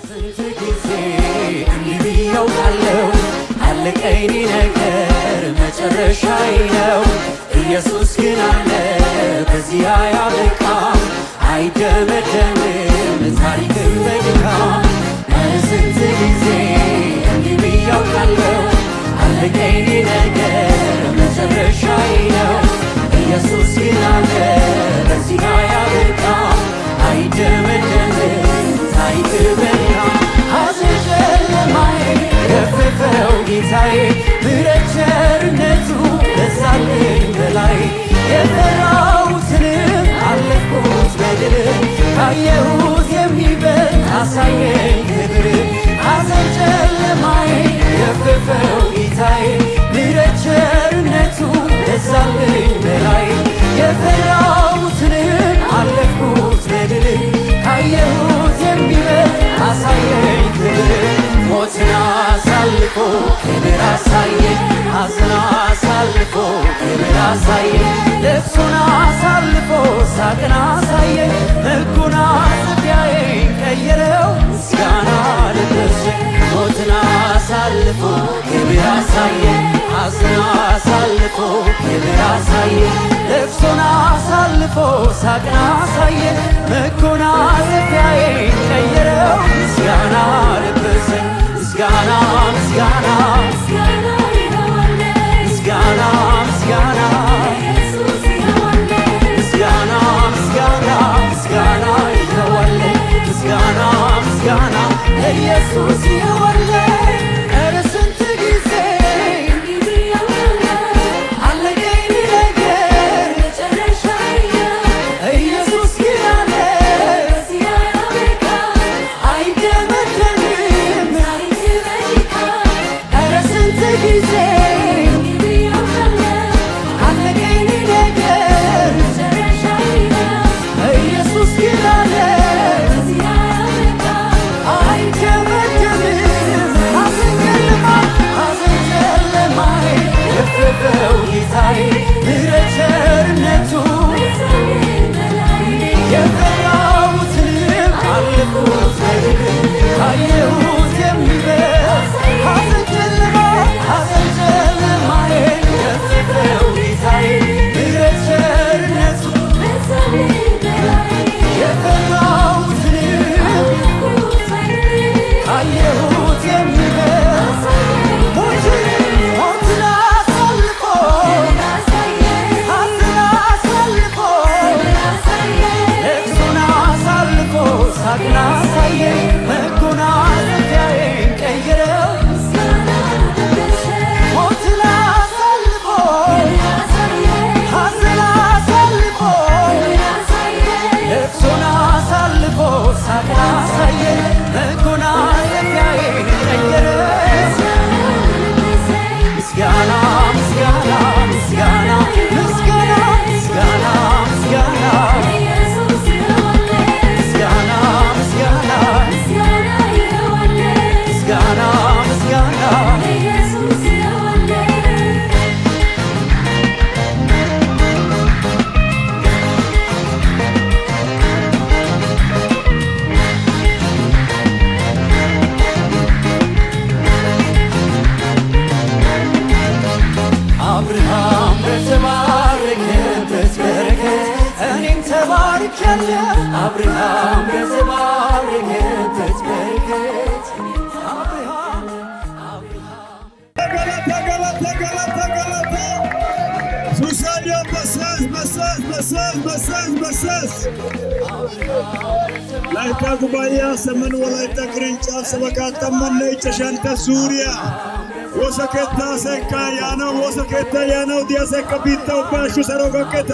ስንት ጊዜ እንዲህ ብዬው ካለው አለቀኝ ነገር መጨረሻዬ ነው። ኢየሱስ ግን አለ በዚህ አያበቃም፣ አይደመደምም ታሪክም በድካም። ስንት ጊዜ እንዲህ ብዬው ካለው አለቀኝ ነገር መጨረሻዬ ነው። ኢየሱስ ግን አለ በዚህ አያበቃም፣ አይደመደምም ታሪክ በድካም። ሐዘን ጨለማዬ ገፈፈው ጌታዬ፣ ምሕረት ቸርነቱ በዛልኝ በላይ። የፈራሁትንም አለፍኩት በድል፣ ካየሁት የሚበልጥ አሳየኝ ክብር። ሐዘን ጨለማዬ ገፈፈው ጌታዬ፣ ምሕረት ቸርነቱ በዛልኝ በላይ። የፈራሁትንም አለፍኩት በድል፣ ካየሁት የሚበልጥ አሳየኝ ክብር። ሞትን አሳልፎ ክብር አሳየኝ፣ ሐዘን አሳልፎ ክብር አሳየኝ፣ ልቅሶን አሳልፎ ሳቅን አሳየኝ። መጎናጸፊያዬን ቀየረው ምስጋና ለበሰኝ። ሞትን አሳልፎ ክብር አሳየኝ፣ ሐዘን አሳልፎ ክብር አሳየኝ፣ ልቅሶን አሳልፎ ሳቅን አሳየኝ። መጎናጸፊያዬን ቀየረው ምስጋና ለበሰኝ። ምስጋና ምስጋና ምስጋና ምስጋና ምስጋና ምስጋና ምስጋና ይገባልኝ፣ ምስጋና ምስጋና ለኢየሱስ ይገባልኝ። ኧረ ስንት ጊዜ አለቀኝ ነገር መጨረሻዬ ነው። ኢየሱስ ግን አለ በዚህ አያበቃም፣ አይደመደምም ታሪክ በድካም። ኧረ ስንት ጊዜ አለቀኝ ነገር መጨረሻዬ ነው። ኢየሱስ ግን አለ በዚህ አያበቃም፣ አይደመደምም። ሐዘን ጨለማዬ ገፈፈው ጌታዬ፣ ምሕረት ቸርነቱ የፈራሁትንም አለፍኩት በድል፣ ካየሁት የሚበልጥ ሐዘን ጨለማዬ ገፈፈው ጌታዬ፣ ምሕረት ቸርነቱ የፈራሁትንም ካየሁት የሚበልጥ ሞትን አሳልፎ ሐዘን አሳልፎ ልቅሶን አሳልፎ ሳቅን አሳየኝ። መጎናጸፊያዬን ቀየረው ሞትን አሳልፎ ሐዘን አሳልፎ ልቅሶን አሳልፎ ሳቅን አሳየኝ። መጎናጸፊያዬን ቀየረው ምስጋና ምስጋና ምስጋና ምስጋና ምስጋና ምስጋና ምስጋና ምስጋና ምስጋና ምስጋና አብርሃም በተባረከበት በረከት እኔም ተባርኬያለሁ። አብርሃም በተባረከበት በረከት ገለታ ገለታ ገለታ ገለታ ሱሳዲያ በሰስ በሰስ በሰስ በሰስ በሰስ ላይታ ጉባኤ ሰመን ወላይታ ቅርንጫፍ ሰበካ ተመነ ጨሸንተ ሱሪያ ወሰከታ ሰካ ያነው ወሰከታ ያነው ዲያሰካ ቢታው ባሹ ሰሮገከታ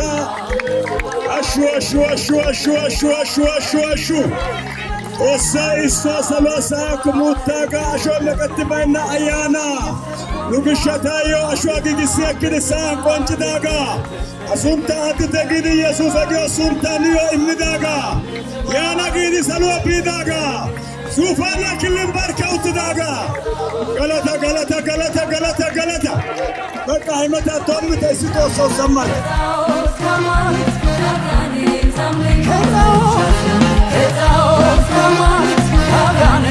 አሹ አሹ አሹ አሹ አሹ አሹ አሹ አሹ ኦሳ ኢሶ ሰሎሳ ኩሙታጋ አሾ ለቀትባይና አያና ኑግሸታዮ አሾ አግግሴ ክድሳ ቆንጭዳጋ አሱንታ አትተ ግድ ኢየሱስ አጊ አሱንታ ኒዮ እምዳጋ ያና ግድ ሰሎ ቢዳጋ ሱፋና ክልም ባርካውት ዳጋ ገለታ ገለታ ገለታ ገለታ ገለታ በቃ አይመታ ቶም ተስቶ ሰው ሰማል ከታው ከታው ከማን ካጋኔ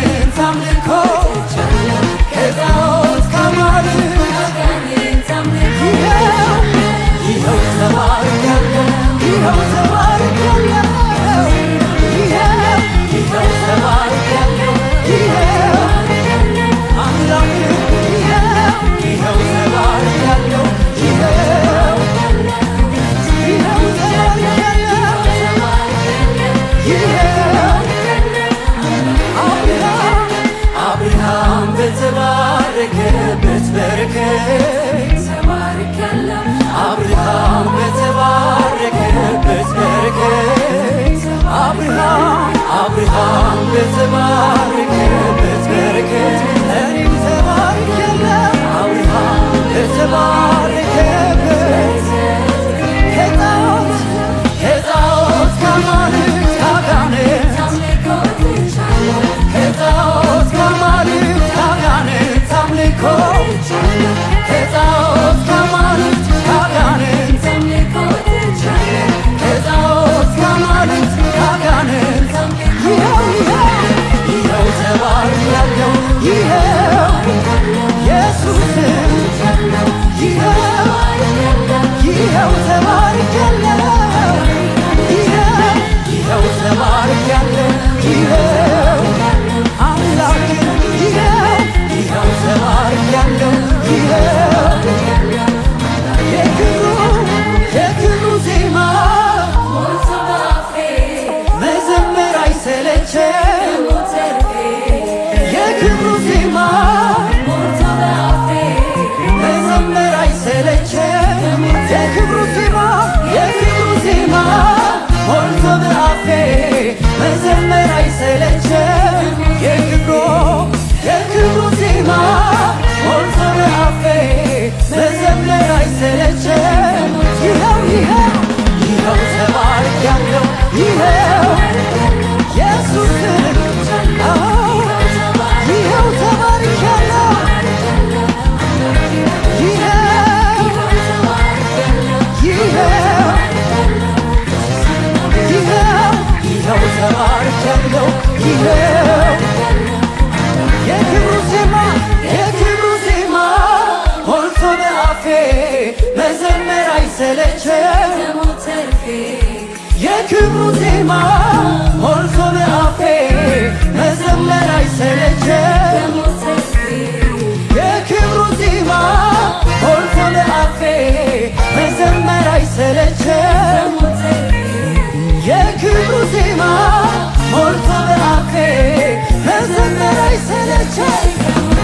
ሰለቸ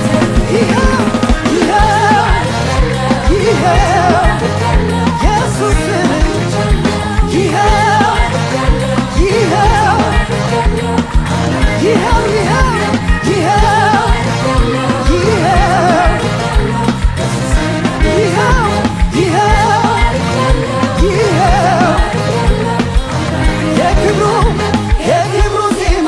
ይኸው ኢየሱስ የክብሩ ዜማ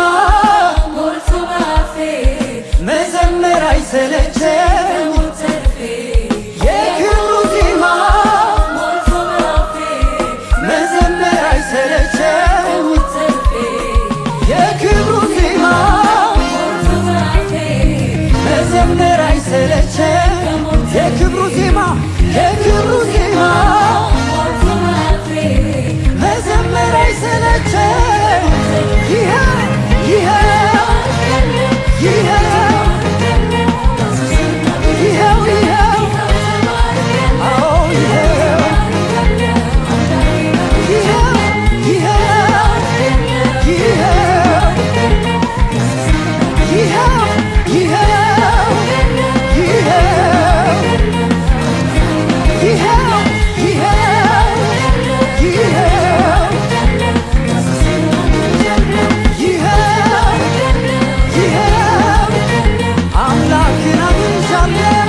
መዘመር አይሰለቸኝ የክብሩ ዜማ መዘመር አይሰለቸኝ የክብሩ ዜማ መዘመር አይሰለቸኝ የክብሩ ዜማ መዘመር አይሰለቸኝ አምላክን አግኝቻለሁ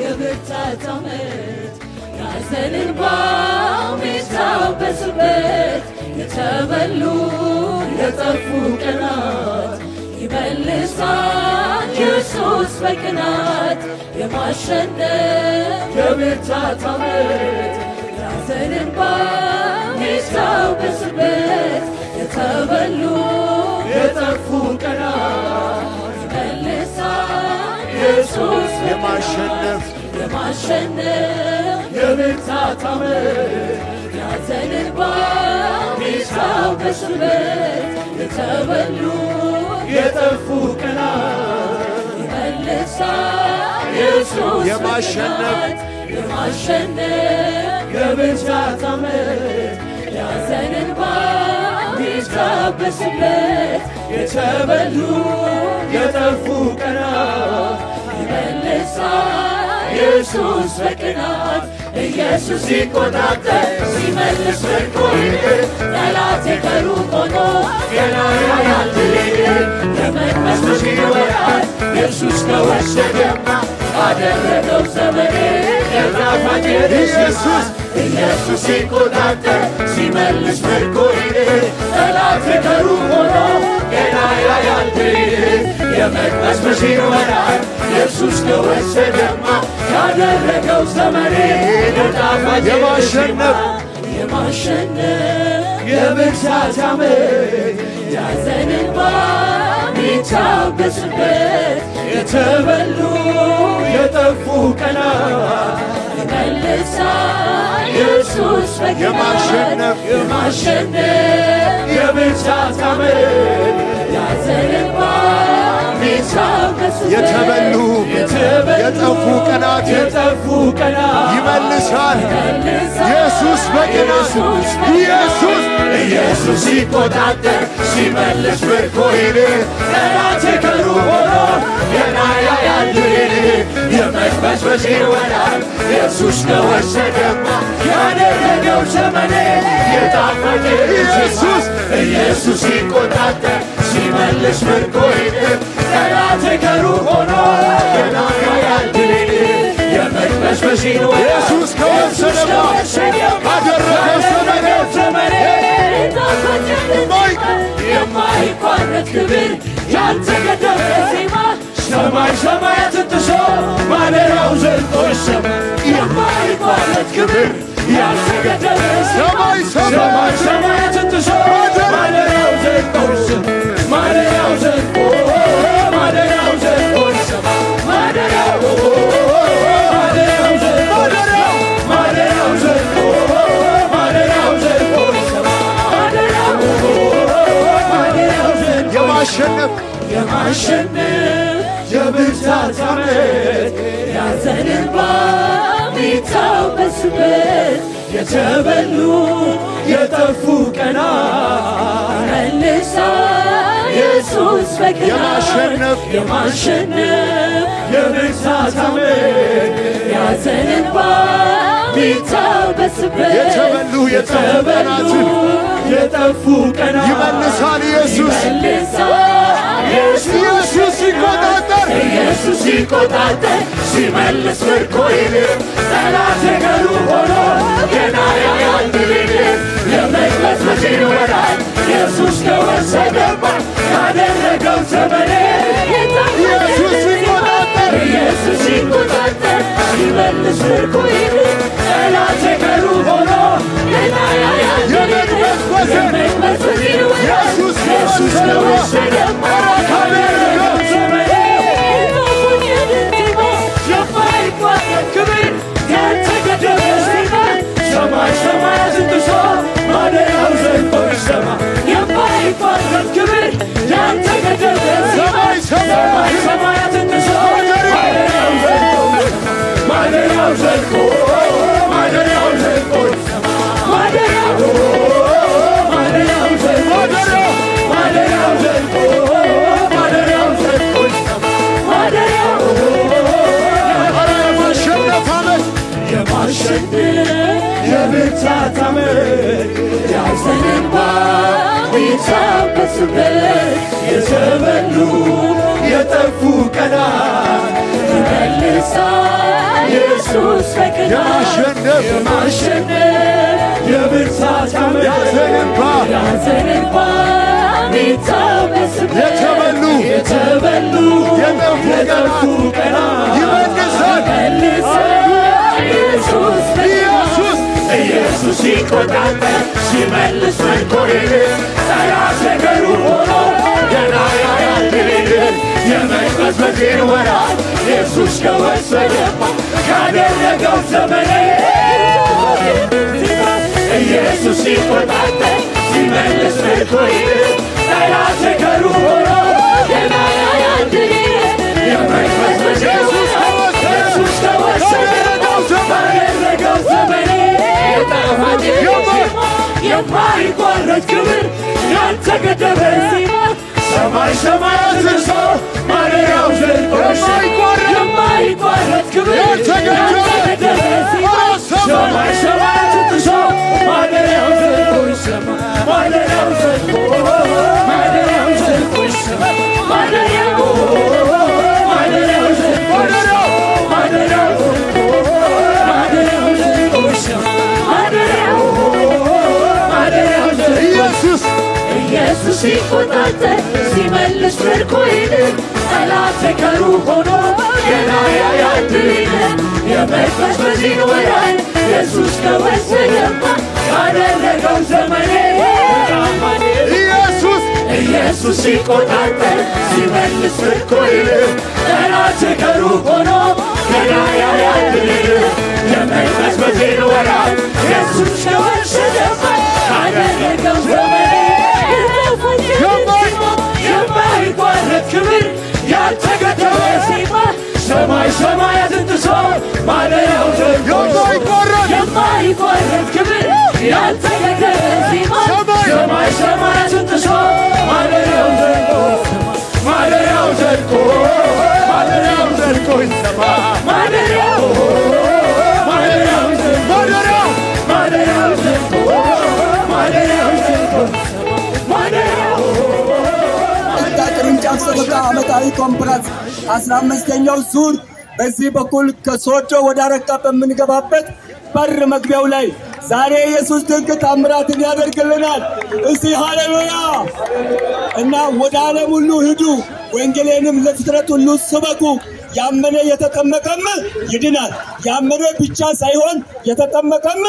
የብርታት ዓመት ያዘንን ባሚታበስበት የተበሉ የጠፉ ቀናት ይመልሳል ኢየሱስ በቅናት የማሸነፍ የብርታት ዓመት ያዘንን ባሚታበስበት የተበሉ የጠፉ ቀናት ይመልሳል ኢየሱስ የማሸነፍ የብርታት ዓመት ያዘንን ባሚታበስበት የተበሉ የጠፉ ቀናት ይመልሳል ኢየሱስ የማሸነፍ የብርታት ዓመት ያዘንን ባሚታበስበት የተበሉ የጠፉ ቀናት ይመልሳል ኢየሱስ በቅናት ኢየሱስ ሲቆጣጠር ሲመልስ ምርኮዬን ጠላቴ ከሩቅ ሆኖ ገና ያያል ድሌን የመቅደስ ይወራል ኢየሱስ ከወሰደማ አደረገው ዘመኔ የጣፋጭ ኢየሱስ ሲቆጣጠር ሲመልስ ምርኮዬን ጠላቴ ከሩቅ ሆኖ ገና ያያል ድሌን የመቅደስ ይወራል ኢየሱስ ከወሰደማ ያደረገው ዘመኔ የጣፋጭ የማሸነፍ የብርታት ዓመት ያዘንን ሚታበስበት የተበሉ የጠፉ ቀናት ይመልሳል ኢየሱስ በቀናት የማሸነፍ የብርታት ዓመት ያዘንባ የተበሉ የጠፉ ቀናት ይመልሳል ኢየሱስ በቀናት ኢየሱስ ሲቆጣጠር ሲመልስ ምርኮዬን ጠላቴ ከሩቅ ሆኖ ገና ያያል ድሌን የመቅበዝበዜን ወራት ኢየሱስ ከወሰደማ ያደረገው ዘመኔ የጣፈጠ ኢየሱስ ሲቆጣጠር ሲመልስ ምርኮዬን ጠላቴ ከሩቅ ሆኖ ገና ያያል ድሌን የመቅበዝበዜን ወራት ኢየሱስ ከወሰደማ ያደረገው ዘመኔ የማይቋረጥ ክብር ያልተገደበ ዜማ ሰማይ ሰማያትን ጥሶ ማደሪያው ዘልቆ ይሰማ የማይቋረጥ ክብር ያልተገደበ ዜማ ሰማይ ሰማያትን ጥሶ ማደሪያው ዘልቆ ይሰማ ማደሪያው ዘልቆ ማደሪያው ዘልቆ ይሰማ ማደሪያው የማሸነፍ የብርታት ዓመት ያዘን እንባ ሚታበስበት የተበሉ የጠፉ ቀናት ይመልሳል ኢየሱስ በቀናት የማሸነፍ የብርታት ዓመት ያዘን እንባ ሚታበስበት የተበሉ የጠፉ ቀናት ይመልሳል ኢየሱስ ሲቆጣጠር ሲመልስ ምርኮዬን ጠላቴ ከሩቅ ሆኖ ገና ያያል ድሌን የመቅበዝበዜን ወራት ኢየሱስ ከወሰደማ ያደረገው ዘመኔ ኢየሱስ ሲቆጣጠር ሲመልስ ምርኮዬን ጠላቴ ከሩቅ ሆኖ ገና ያያል ድሌን የመቅበዝበዜን ወራት ኢየሱስ ከወሰደማ ያደረገው ዘመኔ ክብር ያልተገደበ ዜማ ሰማይ ሰማያትን ጥሶ ማደሪያው ዘልቆ ይሰማ የማይቋረጥ ክብር ያልተገደበ ዜማ ሰማይ ሰማያትን ጥሶ ማደሪያው ዘልቆ ማደሪያው ዘልቆ ይሰማ ማደሪያው ዘልቆ ማደሪያው ዘልቆ ማደሪያው ዘልቆ ይሰማ ማደሪያው የማሸነፍ የብርታት ዓመት ያዘን እንባ ሚታበስበት የተበሉ የጠፉ ቀናት ይመልሳል ኢየሱስ በቀናት የማሸነፍ የብርታት ዓመት ያዘን እንባ ሚታበስበት የተበሉ የጠፉ ቀናት ይመልሳል ኢየሱስ ሲቆጣጠር ሲመልስ ምርኮዬን ጠላቴ ከሩቅ ሆኖ ገና ያያል ድሌን የመቅበዝበዜን ወራት ኢየሱስ ከወሰደማ ካደረገው ዘመኔ ኢየሱስ ሲቆጣጠር ሲመልስ ምርኮዬን ጠላቴ ከሩቅ ሆኖ ገና ያያል ድሌን የመቅበዝበዜን ወራት ኢየሱስ ከወሰደማ ካደረገው ዘመኔ የማይቋረጥ ክብር ያልተገደበ ዜማ ሰማይ ሰማያትን ጥሶ ማደሪያው ዘልቆ የማይቋረጥ ክብር ያልተገደበ ዜማ ሰማይ ሰማያትን ጥሶ ማደሪያው ዘልቆ ይሰማ ማደሪያው ዘልቆ ማደሪያው ዘልቆ ይሰማ ማደሪያው ዘልቆ ማደሪያው ኢየሱስ ሲቆጣጠር ሲመልስ ምርኮዬን ጠላቴ ከሩቅ ሆኖ ገና ያያል ድሌን የመቅበዝበዜን ወራት ኢየሱስ ከወሰደማ ያደረገው ዘመኔ ኢየሱስ ኢየሱስ ሲቆጣጠር ሲመልስ ምርኮዬን ጠላት ከሩቅ ሆኖ ገና ያያል የመቅበዝበዜን ወራት ኢየሱስ ሸወሸደበት ካደረገው ዘመኔ የማይቋረጥ ክብር ያልተገደበ ዜማ ሰማይ ሰማያትን ጥሶ ማደሪያው ዘልቆ የማይቋረጥ ክብር ያልተገደበ ዜማ ሰማይ ሰማያትን ጥሶ ማደሪያው ዘልቆ ማደሪያው ዘልቆ ማደሪያው ዘልቆ ይሰማ ማደሪያው ማደሪያው ዘልቆ ማደሪያው ዘልቆ ማደሪያው ዘልቆ ማደሪያው ቅርንጫፍ ሰበካ ዓመታዊ ኮንፈረንስ 15ኛው ዙር በዚህ በኩል ከሶዶ ወደ አረካ በምንገባበት በር መግቢያው ላይ ዛሬ ኢየሱስ ድንቅ ታምራትን ያደርግልናል። እስቲ ሃሌሉያ! እና ወደ ዓለም ሁሉ ሂዱ ወንጌልንም ለፍጥረት ሁሉ ስበኩ፣ ያመነ የተጠመቀም ይድናል፣ ያመነ ብቻ ሳይሆን የተጠመቀም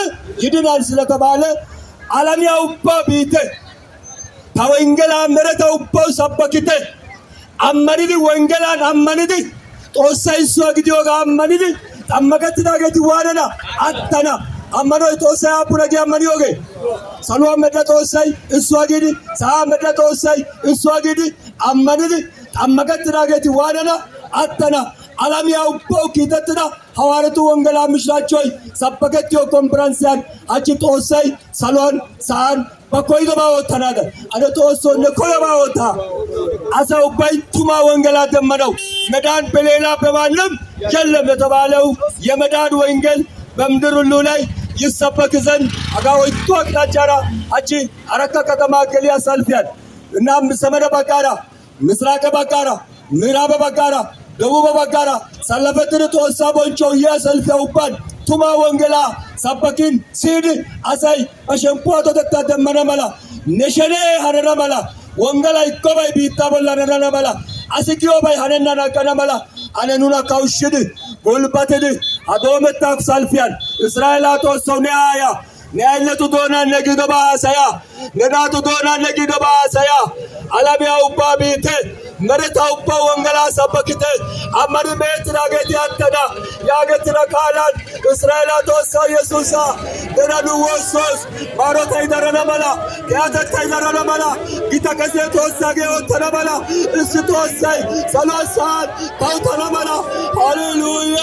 ይድናል ስለተባለ ዓለም ያውባ ቢተ ታወንጌላ መረታው ባው ሰበክተ አመኒድ ወንጌላን አመኒድ ጦሳይ ሶግዲዮ ጋመኒድ ጠመቀት ዳገት ዋደና አተና አመኖ ጦሳይ አቡረዲ አመኒዮገ ሰሎ መደ ጦሳይ እሷጊዲ ሳ መደ ጦሳይ እሷጊዲ አመኒድ ጠመቀት ዳገት ዋደና አተና ዓለም ያውባው ኪተትና ሐዋርያቱ ወንጌላ ምሽራቾይ ሰበከትዮ ኮንፈረንስያን አቺ ጦሳይ ሰሎን ሳን በኮይ ገባወታናደ አደ ጦሶ ለኮይ ገባወታ አሳው ባይቱማ ወንጌላ ደመነው መዳን በሌላ በማንም የለም የተባለው የመዳን ወንጌል በምድር ሁሉ ላይ ይሰበክ ዘንድ አጋወይቱ አቅጣጫራ አቺ አረካ ከተማ ገሊያ ሰልፊያን እናም ሰመደ በቃራ ምስራቅ በቃራ ምዕራብ በቃራ ደቡብ በቃራ ሰለፈትር ጦሳ ቦንቾ የሰልፊያውባን ቱማ ወንጌላ ሰበኪን ሲድ አሳይ አሸንፖ ተተደመነ መላ ነሸኔ ሀረረ መላ ወንጌላ ይቆባይ ቢታ በላነና መላ አስኪዮ ባይ ሀነና ናቀና መላ አነኑና ካውሽድ ጎልባተድ አዶመታፍ ሳልፊያን እስራኤላቶ ሶኒያያ ነያለቱ ዶና ነጊዶባ ሳያ ነዳቱ ዶና ነጊዶባ ሳያ አላሚያው ባቢተ መረታው ወንጌላ ሰበክተ አመሪ ሜትራ ገት ያተዳ ያገትራ ካላት እስራኤላቶ ሰው ኢየሱሳ ደራዱ ወሶስ ማሮታ ይደረና መላ ያተታ ይደረና መላ ይተከዘ ተወሳገ ወተና መላ እስቶሳይ ሰላሳት ታውተና መላ ሃሌሉያ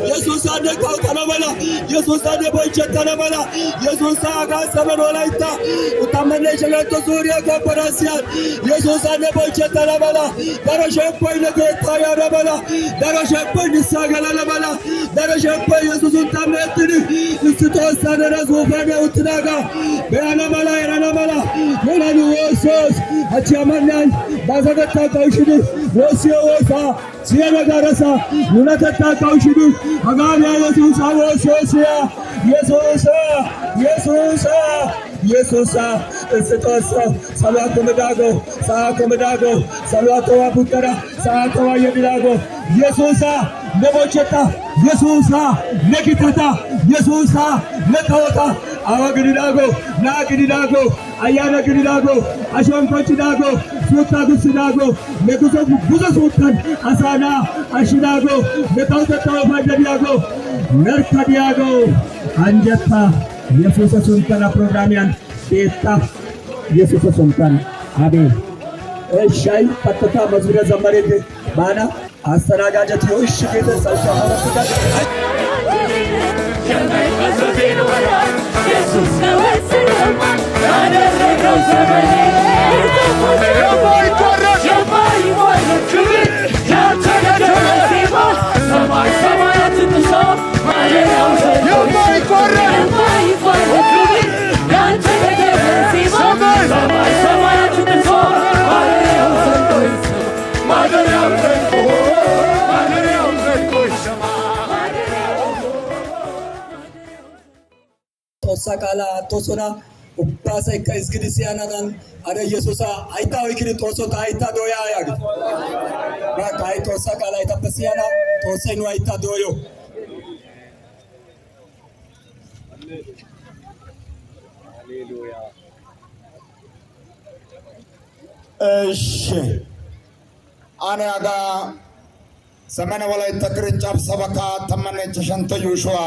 ኢየሱስ አደ ታውተና መላ ኢየሱስ አደ ቦይቸተና መላ ኢየሱስ አጋ ሰበን ወላይታ ኡታመነ ሸለቶ ዙሪያ ኮንፈረንሲያን ኢየሱስ አደ ቦይቸተና መላ ደረሸፖይ ለጌታ ያረበላ ደረሸፖይ ንሳገላለ መላ ደረሸፖይ ኢየሱስን ታመትድ እስቶሳ ደረሱ ፈደ ውትናጋ በያነ መላ ያነ መላ ወላኑ ወሶስ አቻማናን ባዘገታ ካውሽድ ወሲዮ ወሳ ሲያነጋረሳ ሙነተታ ካውሽድ አጋቢያ ኢየሱስ ወሶስያ ኢየሱስ ኢየሱስ ኢየሱስ እስቶሳ ሰላቶ መዳጎ ሳኮ መዳጎ ሰላቶ አቡተራ ሳኮ የዲላጎ ኢየሱስ ነቦቸታ ኢየሱስ ነኪተታ ኢየሱስ ነካወታ አዋግዲዳጎ ናግዲዳጎ አያና ግዲዳጎ አሾንኮችዳጎ ሱታ ጉስዳጎ ለጉዞ ጉዞ ሱታን አሳና አሽዳጎ ለታውተታው ባደዲያጎ ነርካዲያጎ አንጀታ ኢየሱስ ሱንተና ፕሮግራሚያን ቤታ ኢየሱስ ሱንተን አቤል እሻይ ፈተታ መዝሙረ ዘመሬት ባና አስተናጋጀት ይሁሽ ጌታ ሰውሳ ማለፍታ ኢየሱስ ነው ስለማ ያደረገው ዘመኔ የማይቋረጥ ክብር ያልተገደበ ዜማ ሰማይ ሰማያትን ጥሶ ማደሪያው ዘልቆ የማይቋረጥ ክብር ያልተገደበ ዜማ ሰማይ ሰማያትን ጥሶ ማደሪያው ዘልቆ ማደሪያው ዘልቆ ማደሪያው ዘልቆ ይሰማ ጦሳ ቃላ ጦሶና ኡባሰይ ከእስግዲ ሲያናዳን አደ ኢየሱሳ አይታ ወይክሪ ጦሶ አይታ ዶያ ያግ ባካ አይ ጦሳ ቃላ አይታ በሲያና ጦሰይ ነው አይታ ዶዮ ሃሌሉያ እሺ አኔ አጋ ዘመነ ወላይታ ቅርንጫፍ ሰበካ ተመነች ሸንተ ዩሹዋ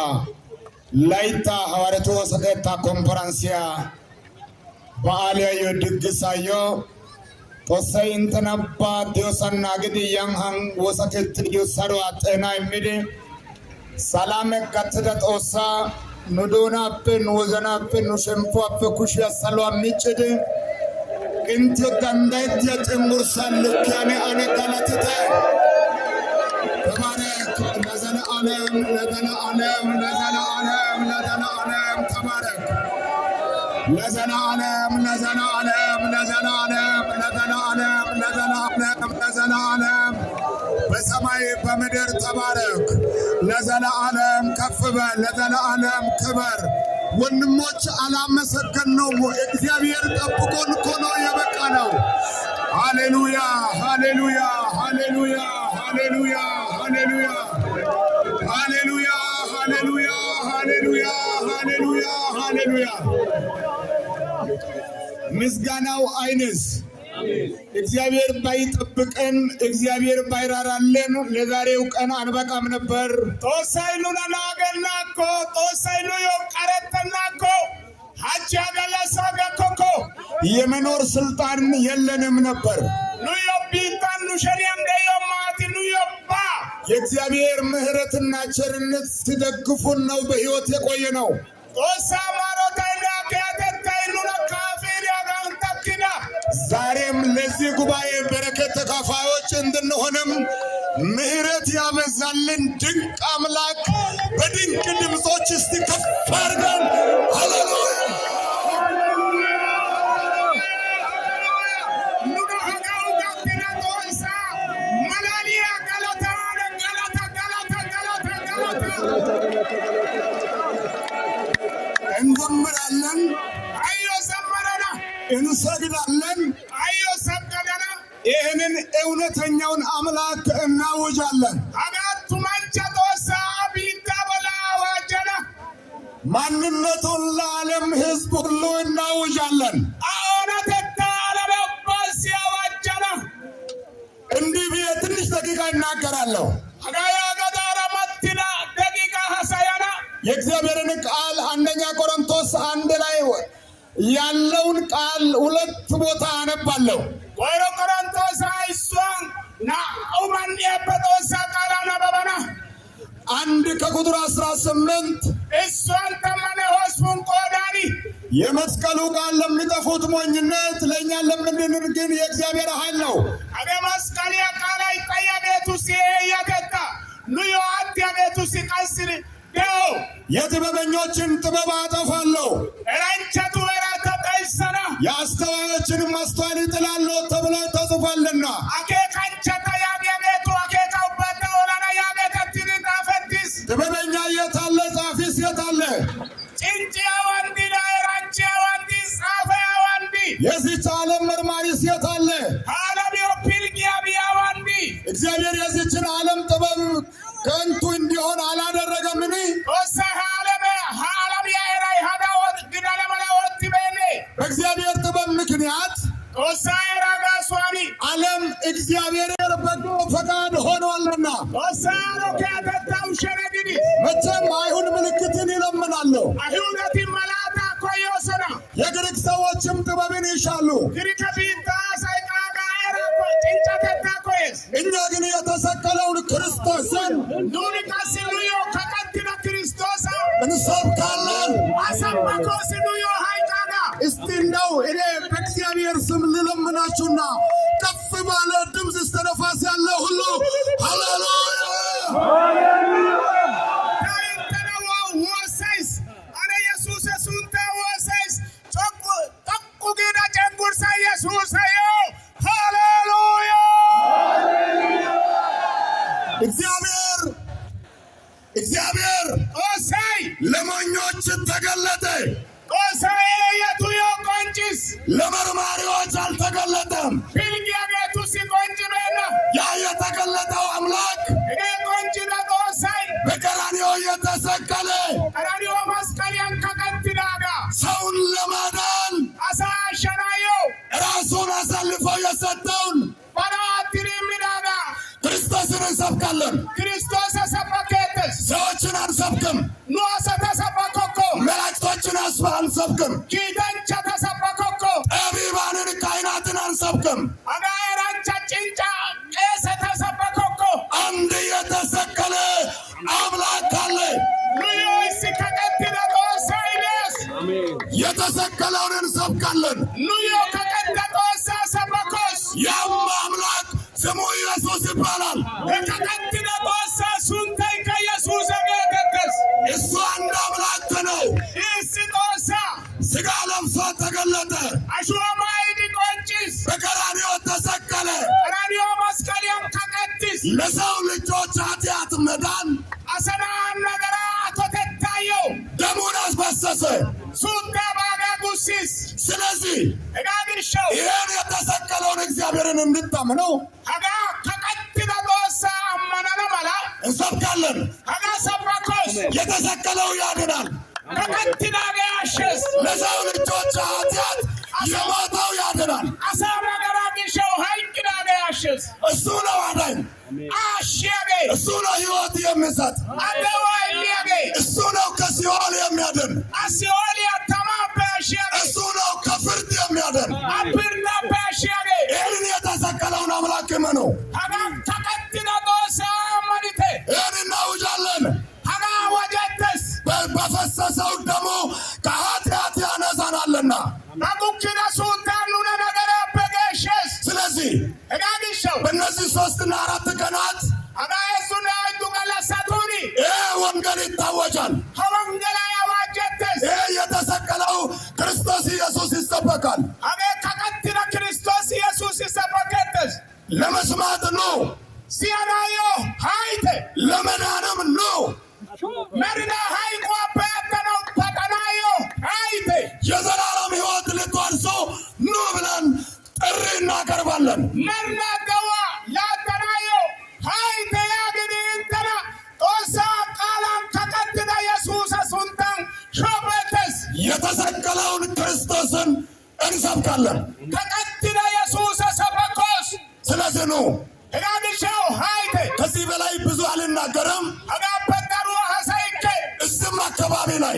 ላይታ ሐዋርያቱ ሰቀታ ኮንፈረንሲያ በአሊያ የድግሳዮ ጦሰይ እንተነባ ዲዮሰና ግዲ ያንሃን ወሰከት ዲዮሰሩ አጤና የሚዲ ሰላም ቀጥደ ጦሳ ኑዶናፕን ወዘናፕን ሸንፎአፕ ኩሽ ያሰሉ አሚጭድ እንት ደንዳይት የጭንጉርሳን ልክያኔ አነ ጋላትተ ተባረክ ለዘለዓለም ለዘለዓለም ለዘለዓለም ለዘለዓለም ተባረክ ለዘለዓለም ለዘለዓለም ለዘለዓለም ለዘለዓለም ለዘለዓለም ለዘለዓለም በሰማይ በምድር ተባረክ ለዘለዓለም ከፍ በል ለዘለዓለም ክበር። ወንድሞች አላመሰገንነው እግዚአብሔር ጠብቆን እኮ ነው የበቃ ነው። ሃሌሉያ ሃሌሉያ ሃሌሉያ ሃሌሉያ ሃሌሉያ ሃሌሉያ ሃሌሉያ ሃሌሉያ ሃሌሉያ ሃሌሉያ ምስጋናው አይንስ እግዚአብሔር ባይጠብቀን እግዚአብሔር ባይራራልን ለዛሬው ቀን አንበቃም ነበር። ጦሳይሉ ለናገናኮ ጦሳይሉ የቀረተናኮ ሀጃ ገለሳ ገኮኮ የመኖር ስልጣን የለንም ነበር። ኑዮ ቢታን ኑሸሪያም ደዮ ማቲ ኑዮ ባ የእግዚአብሔር ምሕረትና ቸርነት ሲደግፉን ነው በሕይወት የቆየ ነው። ጦሳ ማሮታይና ከያተታይሉ ለካፌር ያጋንተኪዳ ዛሬም ለዚህ ጉባኤ በረከት ተካፋዮች እንድንሆንም ምሕረት ያበዛልን ድንቅ አምላክ በድንቅ ድምጾች እስቲ ከፍ አድርገን ሃሌሉያ እንዘምራለን። አዮ ዘመረና እንሰግዳለን። አዮ ሰገደና ይህንን እውነተኛውን አምላክ እናውጃለን። አጋቱ መንቸ ጦሳ ቢታ በላ ዋጀና ማንነቱን ለዓለም ሕዝብ ሁሉ እናውጃለን። አኦነተታ አለበባስ ያዋጀና እንዲህ ብዬ ትንሽ ደቂቃ እናገራለሁ። አጋያ ገዳራ መትና ደቂቃ ሐሳያና የእግዚአብሔርን ቃል አንደኛ ቆሮንቶስ 1 ላይ ያለውን ቃል 2 ቦታ አነባለሁ። ወይሮ ቆሮንቶስ አይሷን ና ኡማን የበጦሳ ቃላና በበና 1 ከቁጥር 18 እሷን ተመነ ሆስሙን ቆዳኒ የመስቀሉ ቃል ለሚጠፉት ሞኝነት ለእኛ ለምንድን ግን የእግዚአብሔር ኃይል ነው። አገ መስቀል ያቃላ ይጣያ ቤቱ ሲያገታ ኑዮ አት ያቤቱ ሲቀስር ደው የጥበበኞችን ጥበብ አጠፋለሁ፣ ራንቸቱ ወራተ ቀይሰና የአስተዋዮችን ማስተዋል ይጥላለሁ ተብሎ ተጽፏልና። አኬ ካንቸታ ያቤቱ አኬ ካውበተ ወላና ያቤተትን ታፈቲስ ጥበበኛ የት አለ? ጻፊስ የት አለ? ጭንጭ ያዋንዲ ራንቸ ያዋንዲ ጻፈ ያዋንዲ የዚች ዓለም መርማሪስ የት አለ? ዓለምዮ ፒልጊያ ቢያዋንዲ እግዚአብሔር የዚችን ዓለም ጥበብ ከንቱ እንዲሆን አላደረገምን? በእግዚአብሔር ጥበብ ምክንያት ዓለም እግዚአብሔር በጎ ፈቃድ ሆኗልና። መቼም አይሁድ ምልክትን ይለምናሉ፣ የግሪክ ሰዎችም ጥበብን ይሻሉ። እኛ ግን የተሰቀለውን ክርስቶስን እንሰብካለን። እስቲ እንደው እኔ በእግዚአብሔር ስም ልለምናችሁና ከፍ ባለ ድምፅ እስተነፋስ ያለ ሁሉ ሃሌሉያ እግዚአብሔር ለሞኞች ተገለጠ፣ ለመርማሪዎች አልተገለጠም። ያ የተገለጠው አምላክ በቀራንዮ የተሰቀለ ሰውን ለማዳን ራሱን አሳልፎ የሰጠ አንሰብክም። ኪተንቻ ተሰበኮኮ ጠቢባንን ካህናትን አንሰብክም። አጋራንቻ ጭንጫ ቄሰ ተሰበኮኮ አንድ የተሰቀለ አምላክ አለ። ኑዮስ ከቀትነ ጦሳይነስ የተሰቀለውን እንሰብካለን። ኑዮ ከቀተ ጦሳ ሰበኮስ ያም አምላክ ስሙ ኢየሱስ ይባላል። ከቀትነ ጦሳ ሱንተይ ከኢየሱስ ገደተስ እሱ አንድ አምላክ ነው። ኢስ ጦሳ ሥጋ ለብሶ ተገለጠ። አሹማይዲ ቆንጭስ በቀራንዮ ተሰቀለ። ቀራንዮ መስቀልያም ከቀትስ ለሰው ልጆች ኃጢአት መዳን አሰናም ነገራ አቶተታዮ ደሙን አስፈሰሰ። ሱንታ ባጋ ጉሲስ ስለዚህ እጋግርሸው ይህን የተሰቀለውን እግዚአብሔርን እንድታምነው ሀጋ ከቀትነ ጦሳ አመነነ መላ እንሰብካለን። ሀጋ ሰበኮስ የተሰቀለው ያድናል። ከቀትነ ገያሸስ ለሰው ልጆች ኃጢአት የሞተው ያድናል። አሳብ ነገራ ግሸው ሀይቅና ገያሸስ እሱ ነው አዳኝ። አሽያገ እሱ ነው ሕይወት የሚሰጥ። አደዋ ኢሊያገ እሱ ነው ከሲኦል የሚያድን። አሲኦሊያ ተማበ አሽያገ እሱ ነው ከፍርድ የሚያድን። አብርና በአሽያገ ይህንን የተሰቀለውን አምላክ እመኑ። ሀጋ ከቀትነ ጦሳ አመኒቴ ይህን እናውጃለን። ሀጋ ወጀተስ በፈሰሰው ደሙ ከኃጢአት ያነሳናልና። አጉኪነ ሱልጣኑነ ነገረ በገሸስ ስለዚህ እጋግሸው በእነዚህ 3 እና 4 ቀናት ሀጋ የሱና አይቱ ገለሰቱኒ ይህ ወንጌል ይታወጃል። ሀወንገላ ያዋጀተስ ይህ የተሰቀለው ክርስቶስ ኢየሱስ ይሰበካል። ሀጋ ከቀትነ ክርስቶስ ኢየሱስ ይሰበከተስ ለመስማት ኑ፣ ሲያናዮ ሀይቴ ለመዳንም ኑ። መሪና ሀይቁ አበያተነው ተቀናዮ ሀይቴ የዘላለም ሕይወት ልትወርሱ ኑ ብለን ጥሪ እናቀርባለን። መርና ገዋ ያተናዮ ሀይቴ ያግኒ እንተና ጦሳ ቃላን ከቀትነ ኢየሱስ ሱንታን ሾበተስ የተሰቀለውን ክርስቶስን እንሰብካለን። ከቀትነ ኢየሱስ ሰበኮስ ስለዚህ ኑ። እጋግሸው ሀይቴ ከዚህ በላይ ብዙ አልናገርም። አጋበጠሩ ሀሳይኬ እዚህም አካባቢ ላይ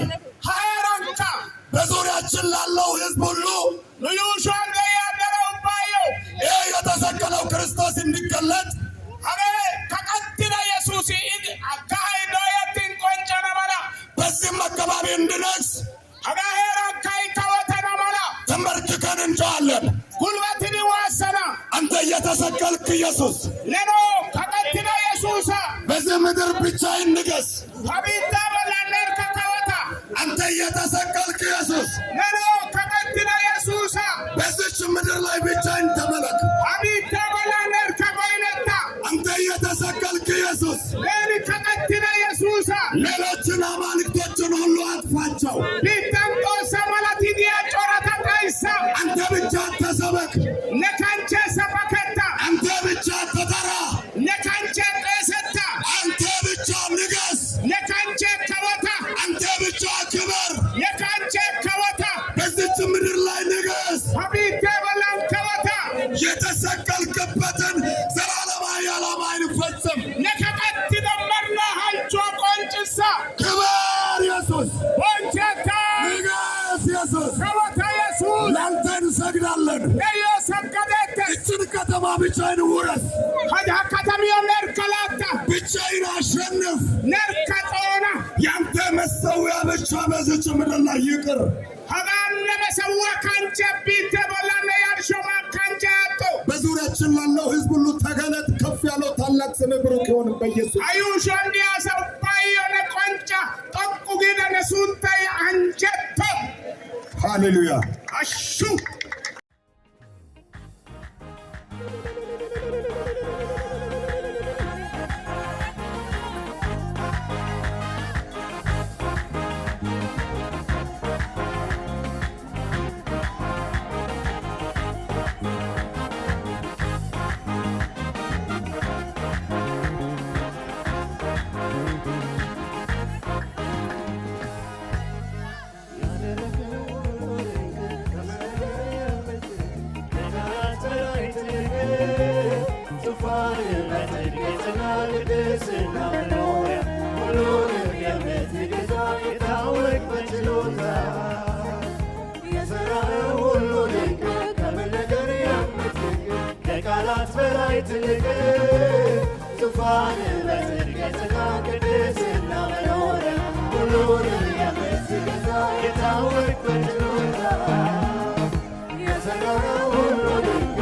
ሀየራንካ በዙሪያችን ላለው ሕዝብ ሁሉ ልዩሿንገ ያደረው ባዮ ይህ የተሰቀለው ክርስቶስ እንዲገለጥ ሀገ ከቀትነ ኢየሱስ ኢድ አካሃይዶ የትን ቆንጨነ መላ በዚህም አካባቢ እንድነግስ ሀጋ ሄራንካይ ከወተነ መላ ተንበርክከን እንጨዋለን። ጉልበትን ዋሰና አንተ የተሰቀልክ ኢየሱስ ለኖ ከቀትነ ኢየሱስ በዚህ ምድር ብቻዬን ንገስ። ሀቢታ በላነር ከከወታ አንተ የተሰቀልክ ኢየሱስ ለኖ ከቀትነ ኢየሱስ በዚች ምድር ላይ ብቻዬን ተመለክ። ሀቢታ በላነር ከቆይነታ አንተ የተሰቀልክ ኢየሱስ ለኒ ከቀትነ ኢየሱስ ሌሎችን አማልክቶችን ሁሉ አጥፋቸው። ቢተንጦ ሰመላት ዲያ ጮረታ ታይሳ አንተ ብቻ ተሰበክ። ነካንቸ ሰበከታ አንተ ብቻ ተጠራ። ነካንቸ ቀሰታ አንተ ብቻ ንገስ። ነካንቸ ከወታ አንተ ብቻ ክበር። ነካንቸ ከወታ በዚች ምድር ላይ ንገስ። ሀቢተ በላን ከወታ የተሰቀልክበትን ዘላለማዊ ዓላማህን ፈጽም። ነከቀትነ መርና ሀይቾ ቆንጭሳ ክበር ኢየሱስ። ወንቸታ ንገስ ኢየሱስ። ከወታ ኢየሱስ ለአንተ እንሰግዳለን። ለዮ ሰገደተስ ይችን ከተማ ብቻዬን ውረስ። ሀጃ ከተሚዮ ነርከላታ ብቻዬን አሸንፍ። ነርከጦና ያንተ መሰዊያ ብቻ በዚች ምድር ላይ ይቅር። ሀጋነ መሰዋ ካንቸ ቢተ በላነ ያርሾማ ካንቸ አቶ በዙሪያችን ላለው ሕዝብ ሁሉ ተገለጥ። ከፍ ያለው ታላቅ ስም ብሩክ ይሁን በኢየሱስ። አዩሾ እንዲያሰው ባዮነ ቆንጫ ጠቁ ጊደነ ሱንተይ አንጀቶ ሃሌሉያ። አሹ ከቃላት በላይ ትልቅ ዙፋን በጽድቅ የጸና ቅድስና መኖሪያ ሁሉንም የምትገዛ የታወቅ በችሎታ የሠራኸው ሁሉ ድንቅ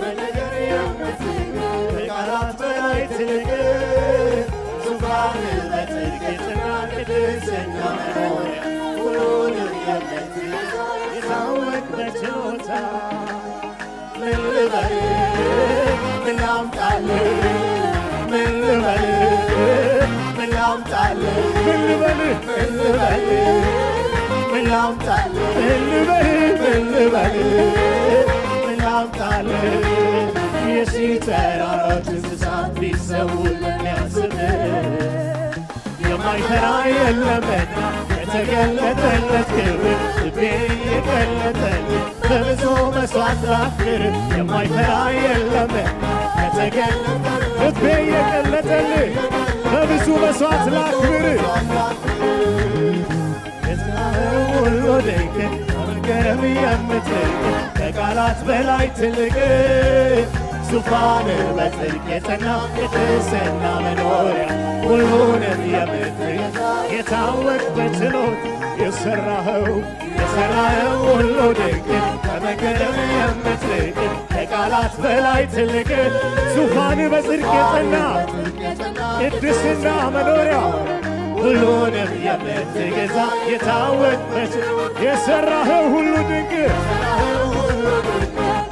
በነገር የምትገኝ ከቃላት በላይ ትልቅ ዙፋን በጽድቅ የጸና ቅድስና መኖሪያ ሁሉንም የምትገዛ የታወቅ በችሎታ ምን ልበልህ ምን ላምጣልህ ምን ልበልህ ምን ላምጣልህ ምን ልበልህ ምን ልበልህ ምን ላምጣልህ ምን ልበልህ ምን ልበልህ ምን ላምጣልህ የሺህ ተራሮች እንስሳት ቢሰውል ለሚያስብህ የማይፈራ የለምና የተገለጠለት ክብር ልቤ የገለጠልህ በብዙ መሥዋዕት ላክብር የማይፈራ የለምና የተገለጠለት ልቤ የገለጠልህ በብዙ መሥዋዕት ላክብር የሠራኸው ሁሉ ድንቅ በመገረም የምትልቅ ከቃላት በላይ ትልቅ ዙፋን በጽድቅ የጸና ቅድስና መኖሪያ ሁሉንም የምትገዛ የታወቅ በችሎት የሠራኸው ሁሉ ድንቅ በመገረም የምትልቅ ከቃላት በላይ ትልቅ ዙፋን በጽድቅ የጸና ቅድስና መኖሪያ ሁሉንም የምትገዛ የታወቅ በችሎት የሠራኸው ሁሉ ድንቅ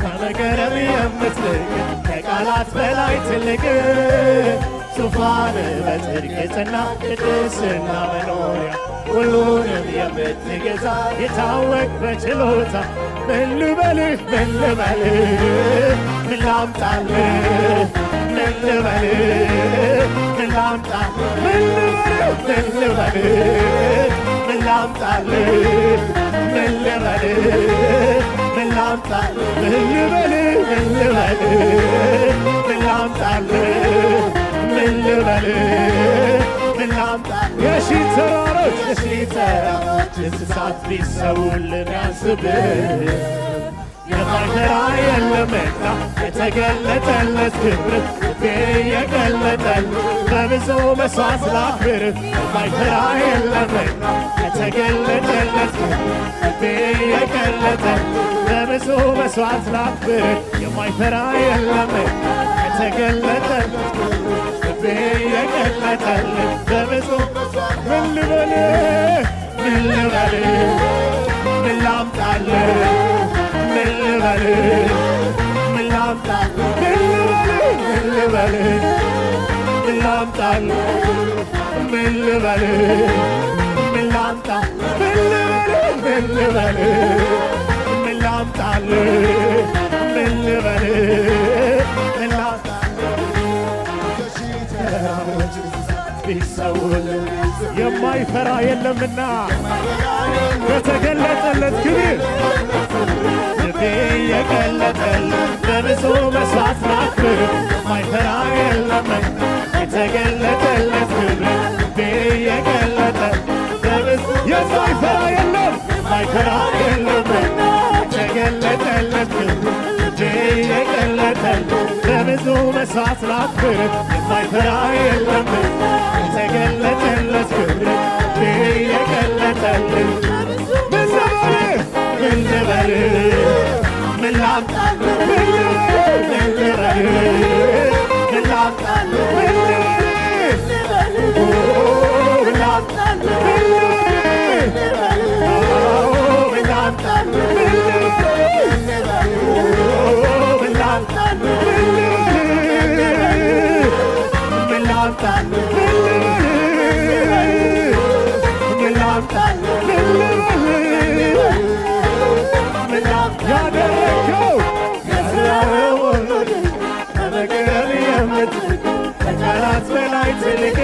በመገረም የምትልቅ ከቃላት በላይ ትልቅ ዙፋን በጽድቅ የጸና ቅድስና መኖሪያ ሁሉንም የምትገዛ የታወቅ በችሎታ ምን ልበልህ ምን ልበልህ ምን ላምጣልህ ምን ልበልህ ምን ላምጣልህ ምን ልበልህ ምን ላምጣልህ ምን ልበልህ ምን ላምጣልህ ምን ልበልህ ምን ልበልህ ምን ላምጣልህ ምን ልበልህ ምን ላምጣልህ የሺህ ተራሮች እንስሳት ቢሰውልህ ያንስብህ የማይፈራ የለምና የተገለጠለት ክብር ልቤ የገለጠልህ በብዙ መሥዋዕት ላክብር የማይፈራ የለምና የተገለጠለት ክብር ልቤ የገለጠልህ በብዙ መሥዋዕት ላክብር የማይፈራ የለምና የተገለጠለት ልቤ የገለጠልህ በብዙ ምን ልበልህ ምን ልበልህ ምን ላምጣልህ ምን ልበልህ ምን ላምጣልህ ምን ልበልህ ምን ላምጣልህ ምን ልበልህ ምን ላምጣልህ ምን ልበልህ ምን ላምጣልህ ምን ልበልህ ምን ላምጣልህ ቢሰውልህ የማይፈራ የለምና በተገለጠለት ክብር ልቤ የገለጠለት በብዙ መሥዋዕት ላክብር የማይፈራ የለምና የተገለጠለት ክብር ልቤ የገለጠለት በብዙ የማይፈራ የለም የማይፈራ የለምና የተገለጠለት ክብር ልቤ የገለጠለት በብዙ መሥዋዕት ላክብር የማይፈራ የለምና የተገለጠለት ክብር ልቤ የገለጠለት ምን ልበልህ ምን ላምጣልህ ምን ልበልህ ምን ላምጣልህ ምን ልበልህ ምን ላምጣልህ ምን ላምጣልህ ምን ላምጣልህ ምን ላምጣልህ ምን ላምጣልህ ያደረግከው የሠራኸው ሁሉ በመገረም የምትልቅ ከቃላት በላይ ትልቅ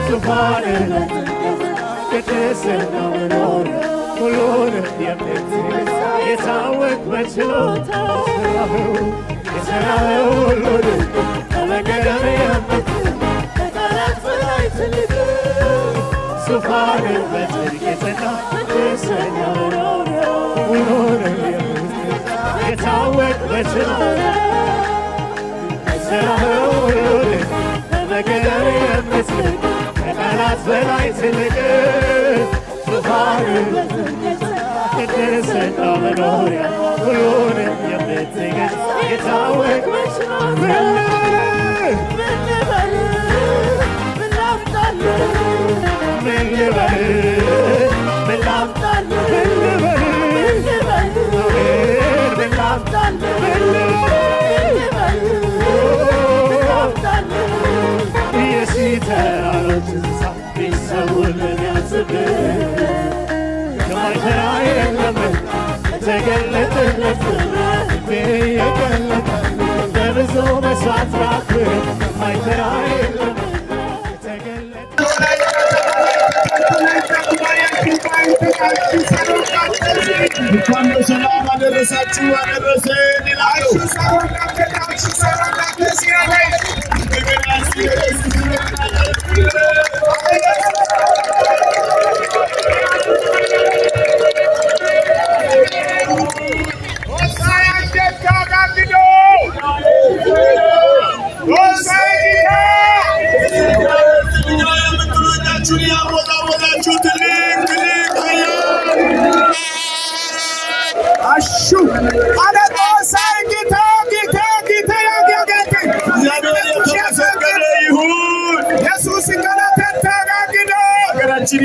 ዙፋንህ ቅድስና መኖሪያ ሁሉንም የምትገዛ የታወቅ በችሎታ የሠራኸው ሁሉ ድንቅ በመገረም የምትልቅ ከቃላት በላይ ትልቅ ዙፋንህ በጽድቅ የጸና ቅድስና መኖሪያ ሁሉንም የምትገዛ የታወቅ በችሎታ መኖሪያ ሁሉንም የምትገዛ የታወቅ ተራሮች እንስሳ ቢሰውን የሚያስብህ ከማይፈራ የለም ተገለጠለት የገለጠ በብዙ መስዋዕት ባክህ ማይፈራ የለም እንኳን በሰላም አደረሳችሁ አደረሰን ይላሉ።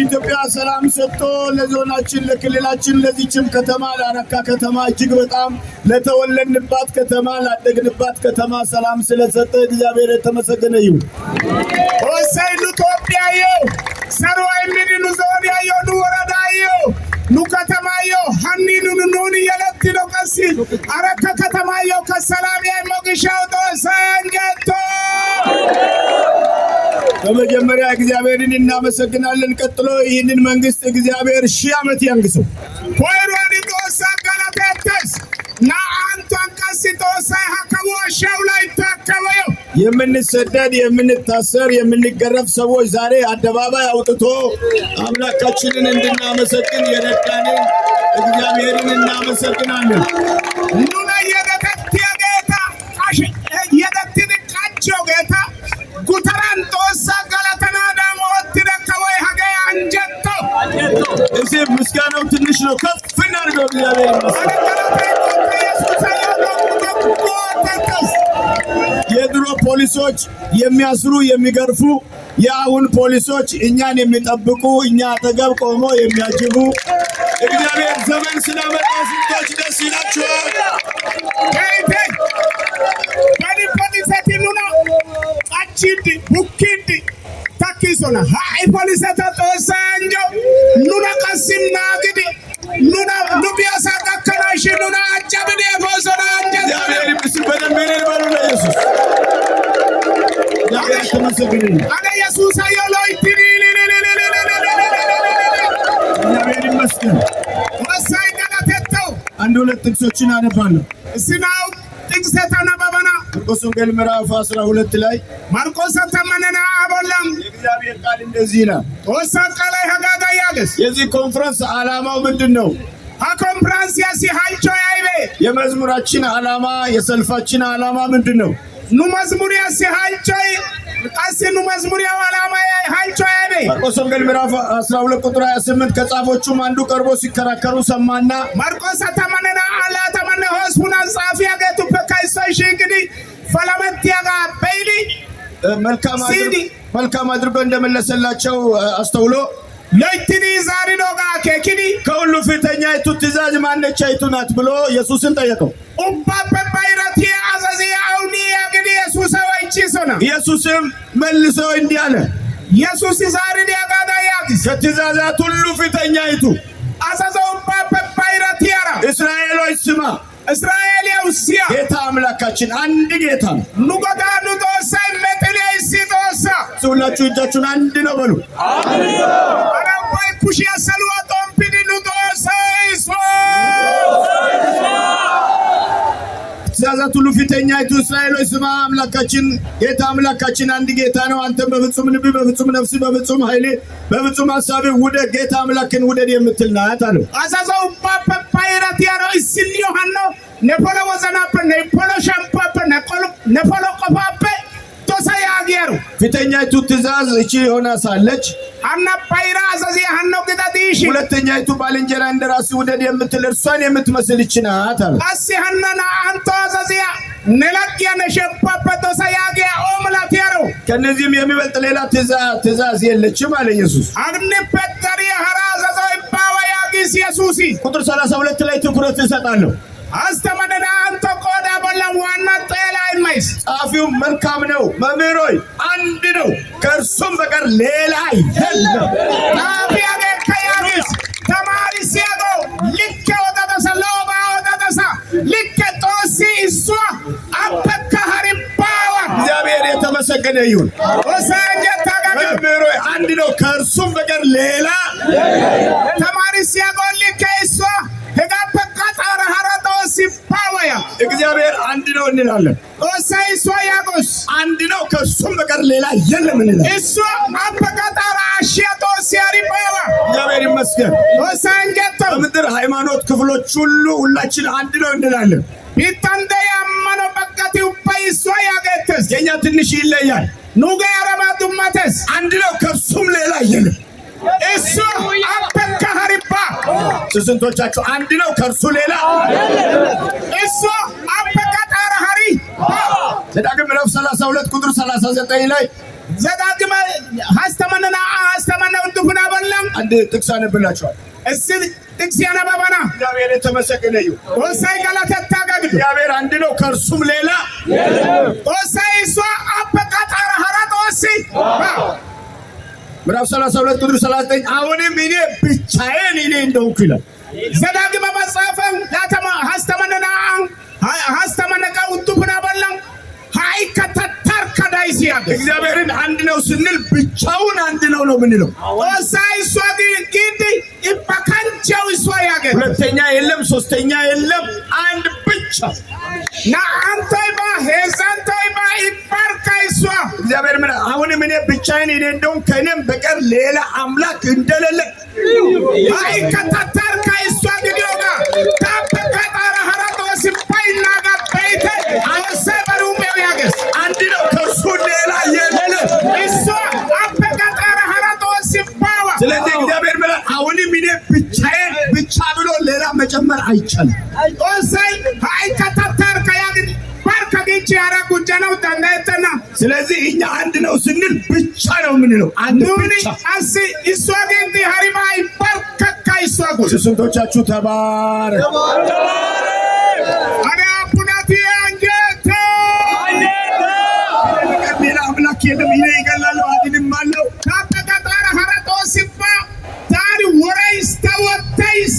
ኢትዮጵያ ሰላም ሰጥቶ ለዞናችን ለክልላችን ለዚችም ከተማ ለአረካ ከተማ እጅግ በጣም ለተወለድንባት ከተማ ላደግንባት ከተማ ሰላም ስለሰጠ እግዚአብሔር የተመሰገነ ይሁን። ሆሳይ ኢትዮጵያዮ ሰሩይ ምድኑ ዞንያዮ ወረዳዮ ኑ ከተማዮ ሀኒኑ ኑን የለት ነው ቀሲ አረካ ከተማዮ ከሰላም ያሞግሻው ተሰንገቶ በመጀመሪያ እግዚአብሔርን እናመሰግናለን። ቀጥሎ ይህንን መንግስት እግዚአብሔር 1000 ዓመት ያንግሰው። ኮይሮኒ ተሰገለተስ ና አንቷን ቀሲቶ ሳይሐከወሻው ላይ ተከወዮ የምንሰደድ የምንታሰር የምንገረፍ ሰዎች ዛሬ አደባባይ አውጥቶ አምላካችንን እንድናመሰግን የረዳንን እግዚአብሔርን እናመሰግናለን። ኑና የደከት የጌታ አሽ የደክት ቃቸው ጌታ ጉተራን ተወሳ ገለተና ደሞ ትደከወይ ሀገ አንጀቶ እዚህ ምስጋናው ትንሽ ነው። ከፍ እናድርገው እግዚአብሔር የድሮ ፖሊሶች የሚያስሩ የሚገርፉ የአሁን ፖሊሶች እኛን የሚጠብቁ እኛ አጠገብ ቆሞ የሚያጅቡ እግዚአብሔር ዘመን ስለመጣ ስንቶች ደስ ይላችኋል። Chindi, Bukindi, Takisona, High Police at Osanjo, Luna Kasim Nagidi, Luna Nubia Saka Kanashi, Luna Jabini Bosona, Ada Jesus Ayolo, Masai Ganateto, and do let the Sochina Nepal. Sinau, things that are Nabana. ማርቆስ ወንጌል ምዕራፍ 12 ላይ ማርቆስ ተመነና አቦላም የእግዚአብሔር ቃል እንደዚህ ይላል። ወሰቀላይ ሀጋጋ ያገስ የዚህ ኮንፈረንስ ዓላማው ምንድነው? ኮንፈረንስ ያሲ ሃልቾ ያይቤ የመዝሙራችን ዓላማ የሰልፋችን ዓላማ ምንድነው? ኑ መዝሙር ያሲ ሃልቾ ቃስኑ መዝሙር ያው ዓላማ ሃልቾ ያይቤ ማርቆስ ወንጌል ምዕራፍ 12 ቁጥር 28 ከጻፎቹም አንዱ ቀርቦ ሲከራከሩ ሰማና ማርቆስ ተመነና አላ ተመነ ሆስቡና ጻፊ ያገቱ በካይሶሽ እንግዲህ ፈላመት ያጋ በይሊ መልካም አድርጎ እንደመለሰላቸው አስተውሎ ለይትኒ ዛሬ ዶጋ ከኪኒ ከሁሉ ፊተኛይቱ ትእዛዝ ማነቻይቱ ናት ብሎ ኢየሱስን ጠየቀው። ባይራቲ አዛዚ አውኒ ያግዲ ኢየሱስ ወይቺሶና ኢየሱስም መልሶ እንዲህ አለ። ኢየሱስ ዛሬ ዲያጋዳ ያግስ ከትእዛዛት ሁሉ ፊተኛይቱ አዛዘው ባይራቲ ያራ እስራኤሎች ስማ እስራኤል ያውሲያ ጌታ አምላካችን አንድ ጌታ ነው። ኑጋዳ ኑዶሳ መጥሪያ ሲዶሳ ሁላችሁ እጃችሁን አንድ ነው በሉ። አሜን። አራባይ ኩሽያ ሰልዋ ጦምፒዲ ኑዶሳ ኢሶ ትእዛዛት ሁሉ ፊተኛይቱ እስራኤሎች ስማ አምላካችን ጌታ አምላካችን አንድ ጌታ ነው። አንተም በፍጹም ልብ በፍጹም ነፍስ በፍጹም ኃይል በፍጹም ሐሳብ ውደድ ጌታ አምላክን ውደድ የምትል ናት አለው። አዛዛው ባይራት ያራ ኢስሊዮ ሀኖ ነፖሎ ወዘናፕ ነፖሎ ሻምፓፕ ነፖሎ ቆፋፕ ቶሳ ያጊያሩ ፊተኛይቱ ትእዛዝ እቺ ሆና ሳለች አና ባይራ አዘዚ ሀኖ ግዳዲሽ ሁለተኛይቱ ባልንጀራ እንደራስ ውደድ የምትል እርሷን የምትመስል እቺ ናት አለ። አሲ ሀናና አንተ አዘዚያ ነላቂያ ነሸባበቶ ሳያገ ኦምላቲያሮ ከነዚህም የሚበልጥ ሌላ ትእዛዝ የለችም አለ ኢየሱስ። አግኒ ፔተሪ ሀራ ዘዘይ ባዋያጊስ ኢየሱሲ ቁጥር 32 ላይ ትኩረት እሰጣለሁ። አስተመደና አንተ ቆዳ በለም ዋና ጤላ አይማይስ ጻፊው መልካም ነው መምህር ሆይ አንድ ነው ከእርሱም በቀር ሌላ የለም። ጣቢያገ ከያጊስ ተማሪ ሲያጎ ልከ ወደደሰ ሎባ ወደደሰ ልከ ጦሲ እሷ አበካ ሀሪባዋ እግዚአብሔር የተመሰገነ ይሁን። ወሰጀ ታጋገ መምህር ሆይ አንድ ነው ከእርሱም በቀር ሌላ ተማሪ ሲያጎ ልከ እሷ እግዚአብሔር አንድ ነው እንላለን። ወሳይ ሶያጎስ አንድ ነው ከሱም በቀር ሌላ የለም እንላለን። እሱ አበቃጣራ አሽያቶ ሲያሪባዋ እግዚአብሔር ይመስገን። ወሳንጀቶ በምድር ሃይማኖት ክፍሎች ሁሉ ሁላችን አንድ ነው እንላለን። ቢታንደ ያመኖ በቃቲው ፓይሶ ያገተስ የኛ ትንሽ ይለያል። ኑጋ ያረማዱማተስ አንድ ነው ከሱም ሌላ የለም። እሱ አበካ ሀሪባ ስንቶቻችሁ አንድ ነው ከእርሱ ሌላ እሱ አበቃጣራ ሀሪ ዘዳግም ምዕራፍ 32 ቁጥር 39 ላይ ዘዳግም ሀስተመነና ሀስተመነው ድኩና በለም አንድ ጥቅስ አነብላችኋል። እስ ጥቅስ ያነባባና እግዚአብሔር የተመሰገነ ይሁን። ወሳይ ገለተታ ጋግዱ እግዚአብሔር አንድ ነው ከእርሱም ሌላ ወሳይ እሱ አበቃጣራ ሀራ ጦሲ ምዕራፍ 32 ቁጥር 39 አሁንም እኔ ብቻዬን እንደሆንኩ ይላል። ዘዳግም መጽሐፈን ያተማ ሀስተመነና ሀስተመነቃ ውጡብና በለም ሃይ ከተተር ከዳይሲያ እግዚአብሔርን አንድ ነው ስንል ብቻውን አንድ ነው ምንለው። ወሳይ እሷ ግን ይባካንቻው እሷ ያገ ሁለተኛ የለም ሶስተኛ የለም አንድ ብቻ ና አንተይባ ሄዛንተይባ ይባርካ እሷ እግዚአብሔር ምን አሁንም እኔ ብቻዬን እንደሆንኩ ከእኔም በቀር ሌላ አምላክ እንደሌለ ሃይ ከተተር ከእሷ ግዲዮጋ ታበቃጣራ ሀራቶ ሲባይና ጋበይተ አወሰ በሩሜው ያገስ አንድ ነው ከእርሱ ሌላ የለም። እሷ አበቃጣራ ሀራቶ ሲባዋ ስለዚህ እግዚአብሔር ምን አሁንም እኔ ብቻዬን ብቻ ብሎ ሌላ መጨመር አይቻልም። ወሳይ ሃይ ከተተር ከያግን ባርካ ግንቺ ያራ ጉጃናው ታንዳይተና ስለዚህ እኛ አንድ ነው ስንል ብቻ ነው ምንለው አንድ ብቻ አሲ እሷ ግን ሀሪባይ ባርካ ካይሷ ጉ ስንቶቻችሁ ተባረክ አኔ አቡናቲ አንጀተ ሌላ አምላክ የለም። ይሄ ይገላል አድንም አለው ካተቀጣራ ሀራቶ ሲባ ታሪ ወራይስ ተወታይስ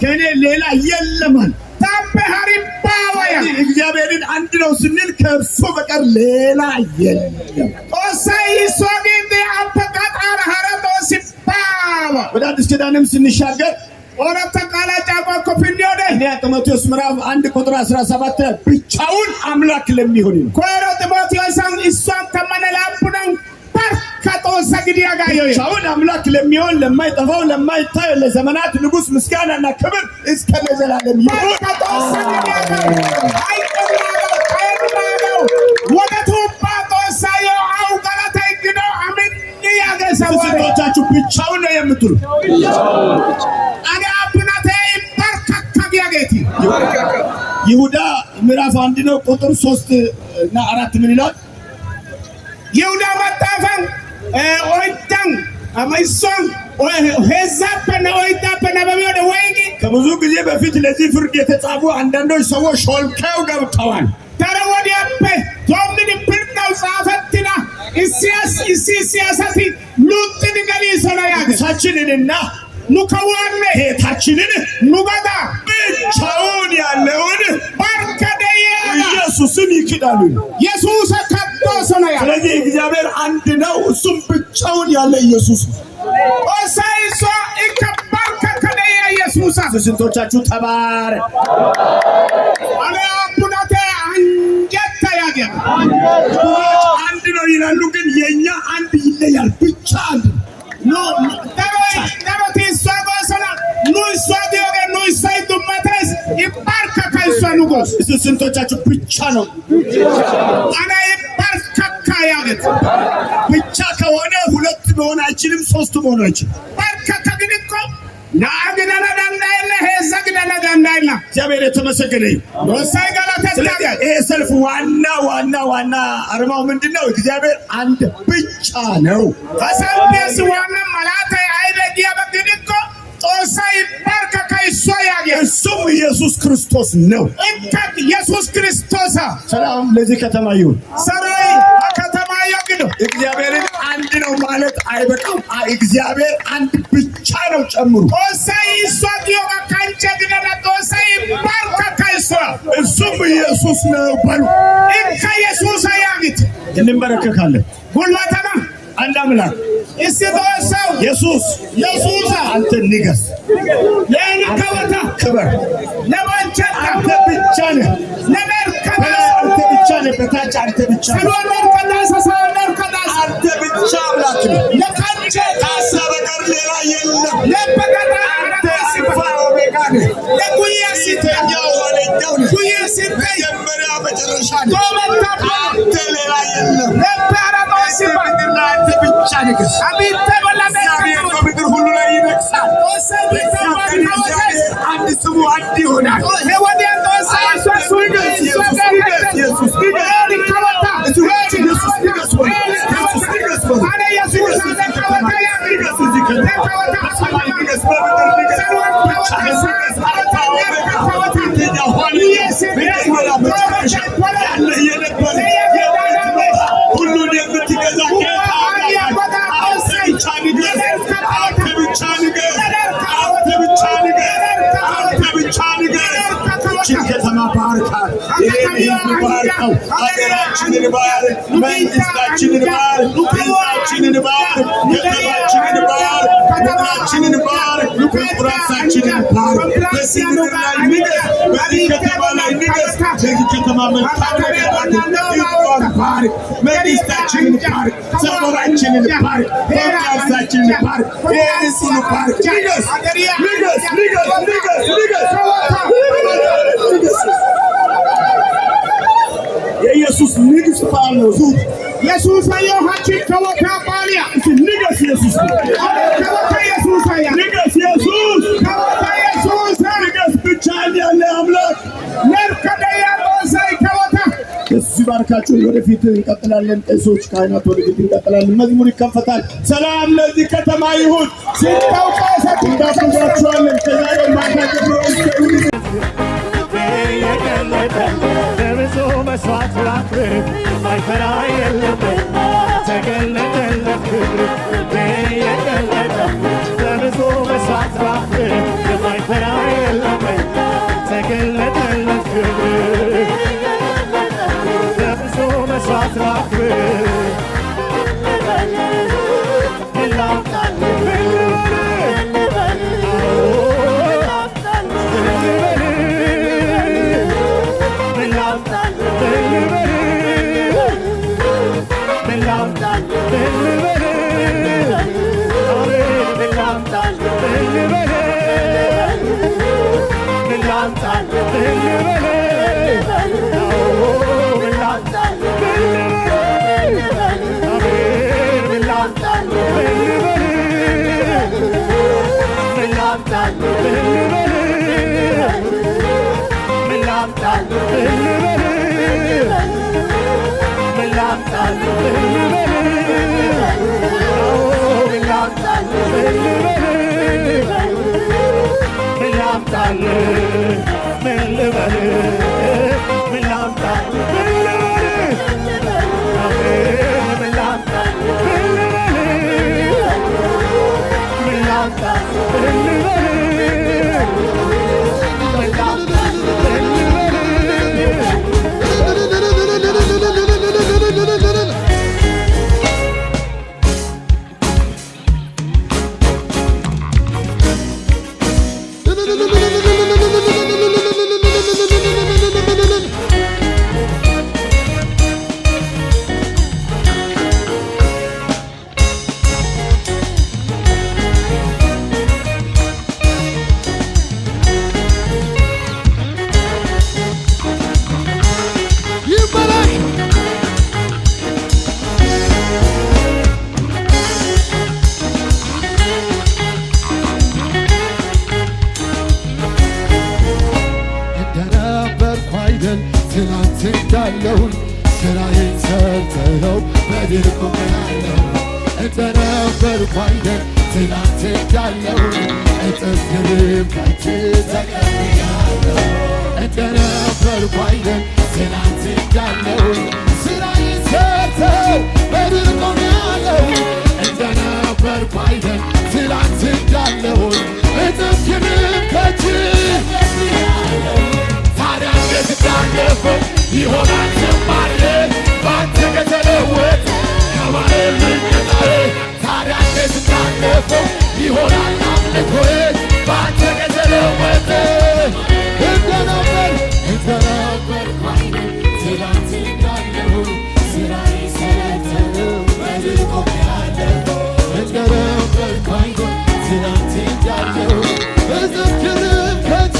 ከኔ ሌላ የለማል ታበ ሀሪባዋያ እግዚአብሔርን አንድ ነው ስንል ከእርሱ በቀር ሌላ የለም። ወሳይ እሷ ግን አበቃጣራ ሀራቶ ሲባ ወደ አዲስ ኪዳንም ስንሻገር ኦረተ ቃላ ጫቋ ኮፒኒዮደ ጢሞቴዎስ ምዕራፍ 1 ቁጥር 17 ብቻውን አምላክ ለሚሆን ነው። ኮሮ ጢሞቴዎስን እሷን ተመነላቡነን በርካቶ ሰግዲያ ጋዮ ብቻውን አምላክ ለሚሆን ለማይጠፋው ለማይታይ ለዘመናት ንጉሥ ምስጋናና ክብር እስከ ለዘላለም ይሁን። በርካቶ ሰግዲያ ጋዮ አይቀማው ወደቱ ባቶ ሳዮ አው ገለታ ይግዶ አሜን ያገሰው ስንቶቻችሁ ብቻውን ነው የምትሉ አኔ አቡናቴ በርካታ ጊያጌቲ ይሁዳ ምዕራፍ 1 ነው ቁጥር 3 እና 4 ምን ይላል? ይሁዳ መጣፈን ኦይታን አማይሶን ሄዛፐና ኦይታፐና በሚወደ ወይጊ ከብዙ ጊዜ በፊት ለዚህ ፍርድ የተጻፉ አንዳንዶች ሰዎች ሾልከው ገብተዋል። ተረወዲያፔ ቶምኒ ፕርዳው ጻፈትና ሲያሳቲ ሉጥን ገሊ ሶላ ያገ ንጉሳችንንና ኑከዋነ ጌታችንን ኑጋዳ ብቻውን ያለውን ባርከደያ ኢየሱስን ይክዳሉ። ኢየሱስ ከቶሰና ያ ስለዚህ እግዚአብሔር አንድ ነው፣ እሱም ብቻውን ያለ ኢየሱስ ነው። ኦሳይሶ ይከባር ከከደያ ኢየሱስ ስንቶቻችሁ ተባረክ አለ አቡናቴ አንጀታ ያገ አንድ ነው ይላሉ፣ ግን የኛ አንድ ይለያል። ብቻ አንድ ነው ደሮቲ ሷጎሰና ኑይሷ ዲዮገ ኑይሳይ ዱመትረስ ይባርካ ካይሷ ንጉስ ስንቶቻችሁ ብቻ ነው አና ይባርካ ያገት ብቻ ከሆነ ሁለት መሆን አይችልም፣ ሶስት መሆን አይችልም። በርከተ ግድቆ ናግደና ዳንዳይና ሄዛ ግደና ዳንዳይና እግዚአብሔር የተመሰገነ ይሁን። ወሳይ ጋላተስታ ይሄ ሰልፍ ዋና አርማው ምንድነው? እግዚአብሔር አንድ ብቻ ነው። ተሰብስ ዋና መላተ አይደጊያ በግድቆ ጦሳይ በርከ ከይሶ ያገ እሱም ኢየሱስ ክርስቶስ ነው። እንከት ኢየሱስ ክርስቶስ ሰላም ለዚህ ከተማ ይሁን። ሰራይ ከተማ ያግዶ እግዚአብሔርን አንድ ነው ማለት አይበቃም። እግዚአብሔር አንድ ብቻ ነው ጨምሩ። ጦሳይ ሶዲዮ ካንቸ ግደና ጦሳይ በርከ ከይሶ እሱም ኢየሱስ ነው በሉ። እንከ ኢየሱስ ያግት እንበረከካለን። ጉልባተና አንድ አምላክ እስቲዶሰው ኢየሱስ አንተ ንገስ፣ ለንከወታ ክበር። ለማንቸት አንተ ብቻ ነህ። ለመርከባ አንተ ብቻ ነህ። በታች አንተ ብቻ ነህ። ሰሎሞን ከዳሰ ሰሎሞን ከዳሰ አንተ ብቻ አምላክ ነህ። ለካንቸ ካሳ በቀር ሌላ የለም። ለበቀታ አንተ አልፋ ኦሜጋ ነህ። ለጉያ ፊተኛው ኋለኛው ነህ። ጉያ ሲተ መጀመሪያ መጨረሻ ነህ። ቶመታ አንተ ሌላ የለም። ለባራዶ ሲባ በምድር ላይ አንተ ብቻ ንገስ። አቢተ በላደ እግዚአብሔር በምድር ሁሉ ላይ ይነግሳል። እግዚአብሔር አንድ ስሙ አንድ ይሆናል። ለወዲያ ጦሳ ኢየሱስ ኢየሱስ ንገስ፣ ኢየሱስ ንገስ፣ ለከወታ ኢየሱስ ንገስ በሉ። ኢየሱስ ንገስ በሉ። አለ ኢየሱስ ለከወታ ንገስ እዚህ ከተማ በሰማይ ንገስ፣ በምድር ንገስ። ብቻህን ንገስ። አልፋ ኦሜጋ ፊተኛው ኋለኛው መጀመሪያ መጨረሻ ያለህ የነበረ የምትመጣ ሁሉን የምትገዛ ጌታ አንተ ብቻ ንገስ። አንተ ብቻ ንገስ። አንተ ብቻ ንገስ። አንተ ብቻ ንገስ። ይህችን ከተማ ባርካት። ይህን ሕዝብ ባርከው። ሀገራችንን ባርክ። መንግስታችንን ባርክ። ሕዝባችንን ባርክ። ከተማችንን ባርክ። ምድራችንን ባርክ። ራሳችንን ባርክ። በዚህ ምድር ላይ ንገስ። በዚህ ከተማ ላይ ንገስ። በዚህ ከተማ መልካም ነገር አድርግ። ሕዝቧን ባርክ። መንግስታችንን ባርክ። ሰፈራችንን ባርክ። ራሳችንን ባርክ። ይህን ሁሉ ባርክ። ንገስ፣ ንገስ፣ ንገስ፣ ንገስ፣ ንገስ። የኢየሱስ ንግስ በዓል ነው። ዙት ኢየሱስ አየኋችን ከወታ ባሊያ ንገስ። ኢየሱስ ከወታ ኢየሱስ አያ ንገስ። ኢየሱስ ከወታ ኢየሱስ ንገስ። ብቻህን ያለ አምላክ ለርከደያ ጦሳይ ከወታ እዚህ ባርካችሁ። ወደፊት እንቀጥላለን። ቄሶች፣ ካህናት ወደፊት እንቀጥላለን። መዝሙር ይከፈታል። ሰላም ለዚህ ከተማ ይሁን። ሲታውቀሰት እንዳትዟችኋለን። ከዛሬ ማታ ጀምሮ እስከ በብዙ መስዋዕት ላክብር ማይፈራ የለምና ተገለጠለት ክብር የገለጠ በብዙ መስዋዕት ላክብር የማይፈራ የለምና ተገለጠለት ክብር በብዙ መስዋዕት ላክብር ሰርተኸው በድል ቆሜያለሁ እንደነበርኩ አይደል ትናንት እንዳለው እጥፍ ድርብ ካንቺ ተቀብያለሁ እንደነበርኩ አይደል ትናንት እንዳለው ስራዬን ሰርተው በድል ቆሜያለሁ እንደነበርኩ አይደል ትናንት እንዳለው እጥፍ ድርብ ካንቺ ታዲያ እንዴት እንዳለፈው ይሆናል ዝማሬ ባንተ ከተለወጠ ከማለልኝ ጌታዬ ታዲያ እንዴት እንዳለፈው ይሆናል አምልኮዬ ባንተ ከተለወጠ እንደነበር ትናንት እንዳለሁ ስራዬ ሰርተኸው በድል ቆሜያለሁ እንደነበርኩ አይደል ትናንት እንዳለሁ እጥፍ ድርብ ካንቺ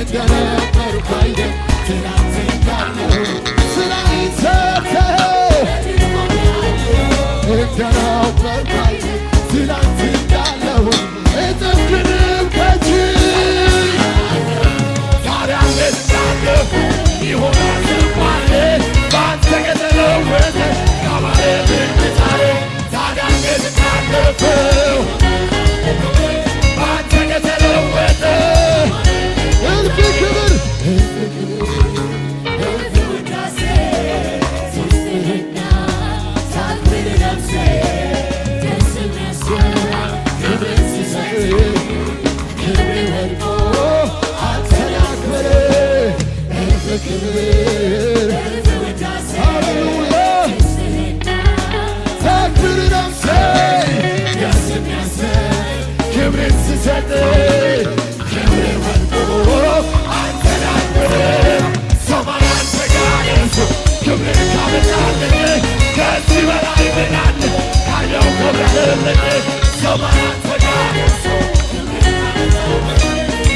እንደነበርኩ አይደል ትናንት እንዳለሁ ስራዬን ሰርተኸው እንደነበርኩ አይደል ትናንት እንዳለሁ እጥፍ ድርብ ካንቺ ታዲያ እንዴት እንዳለፈው ይሆናል ዝማሬ ባንተ ከተለወጠ ከማለልኝ ጌታዬ ታዲያ እንዴት እንዳለፈው ባንተ ከተለወጠ እልፍ ክብር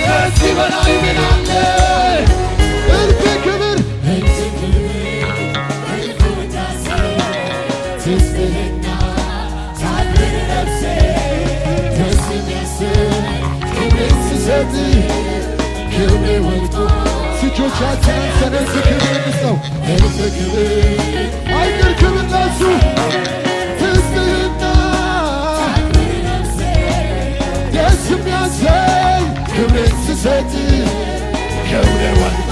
ከዚህ በላይ ምን አለ? እልፍ ክብር ትስብህና ታድር ነፍሴ ደስ የሚያሰኝ ክብርን ስሰጥ ክብሬ ወድቆ እጆቻችንን ሰነስ ክብር እንስጠው እልፍ ክብር አይቀርክም እነሱ ትስብህና ደስ የሚያሰኝ ክብርን ስሰጥ ክብሬ ወድቆ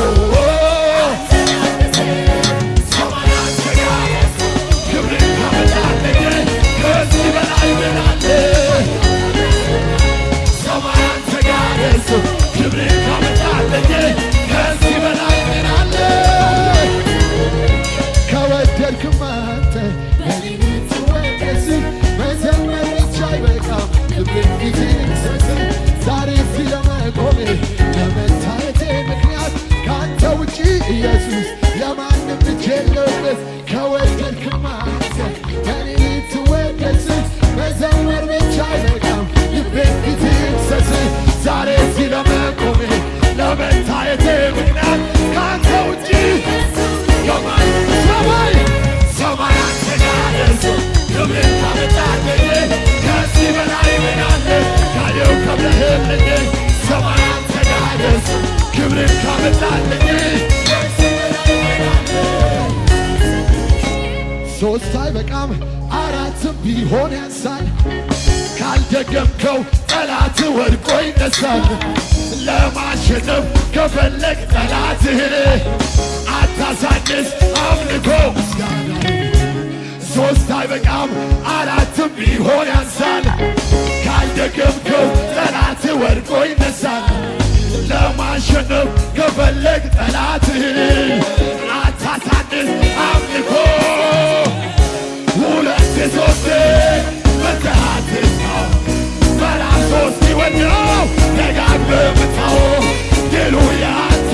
ሰማያት ተጋረሱ ክብርን ካመጣልኝ ከዚህ በላይ ምን አለ? ሰማያት ተጋረሱ ክብርን ካመጣልኝ ከዚህ በላይ ምን አለ? ከወደድክማ አንተ በኔ ብትወደስ መዘመር ብቻ አይበቃም ልቤን ፊት ሰጥ ዛሬ እዚህ ለመቆሜ ለመታየቴ ምክንያት ከአንተ ውጪ ኢየሱስ ለማንም እጅ የለውበት ከወደድክማ አንተ በኔ ብትወደስ መዘመር ብቻ አይበቃም ልቤን ፊት ሰጥ ዛሬ እዚህ ለመቆሜ ለመታየቴ ምክንያት ከአንተ ውጪ ሰማያት ተጋረሱ ክብርን ካመጣልኝ ከዚህ በላይ ምን አለ? ካየው ከብረህልኝ ሰማያት ተጋረሱ ክብርን ካመጣልኝ ሶስት አይበቃም አራትም ቢሆን ያንሳል ካልደገምከው ጠላት ወድቆ ይነሳል ለማሸነፍ ከፈለግ ጠላትህን አታሳንስ አምልኮ ምስጋና ሶስት አይበቃም አራትም ቢሆን ያንሳል ካልደገምከው ጠላት ወድቆ ይነሳል ለማሸነፍ ከፈለግ ጠላትህን አታሳንስ አምልኮ ሁለት ሶስት መተሃትታው በራስ ሶስት ይወደው ደጋግመህ ምታው ድሉ ያንተ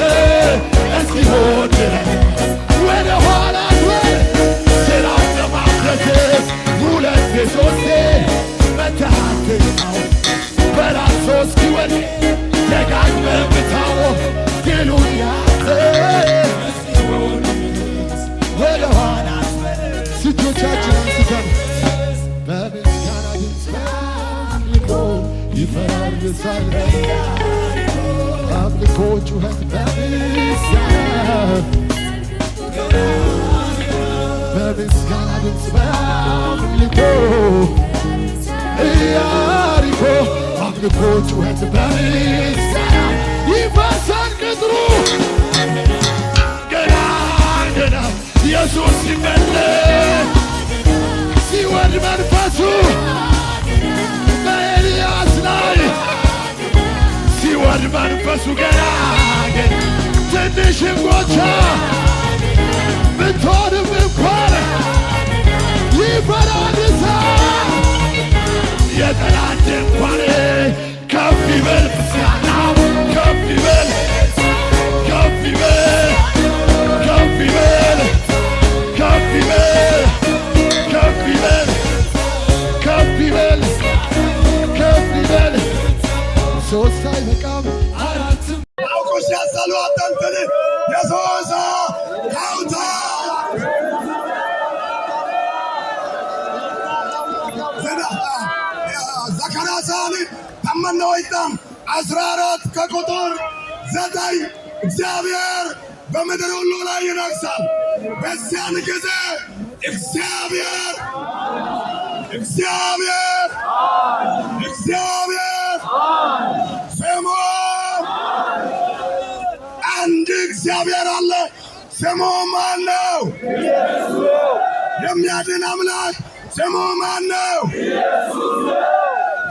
እስኪሆን ድረስ ወደ ኋላ ስራው ለማፍረስ ሁለት ሶስት መተሃትታው በራስ ሶስት ይወደው ደጋግመህ ምታው ድሉ ያንተ እስኪሆን ወደ ኋላ እጆቻችን አንስተን በምስጋና ድምፅ አምልኮ ይፈራርሳል አምልኮ ጩኸት በምስጋና የምስጋና ድምፅ በአምልኮ ኢያሪኮ አምልኮ ጩኸት በምስጋና ይፈሳል ቅጥሩ ገና ገና ኢየሱስ ሲመለስ ሲወርድ መንፈሱ በኤልያስ ላይ ሲወርድ መንፈሱ ገና ገና ትንሽም ጎቻ ብትሆንም እንኳን ይፈራል እሳት የጠላት ድንኳን ከፍ ይበል ምስጋናው ከፍ ይበል ከፍ ይበል ከፍ ይበል ከፍ ይበል ከፍ ይበል ከፍ ይበል ከፍ ይበል ሶስት አይበቃም አራትም አውቆሽ ያሳሉ አጠንትን የሶሳ ካውታ ዘከራሳን ተመነ ወይጣም 14 ከቁጥር 9 እግዚአብሔር በምድር ሁሉ ላይ ይነግሣል። በዚያን ጊዜ እግዚአብሔር ስሙ አንድ እግዚአብሔር አለ። ስሙ ማን ነው? የሚያድን አምላክ ስሙ ማን ነው?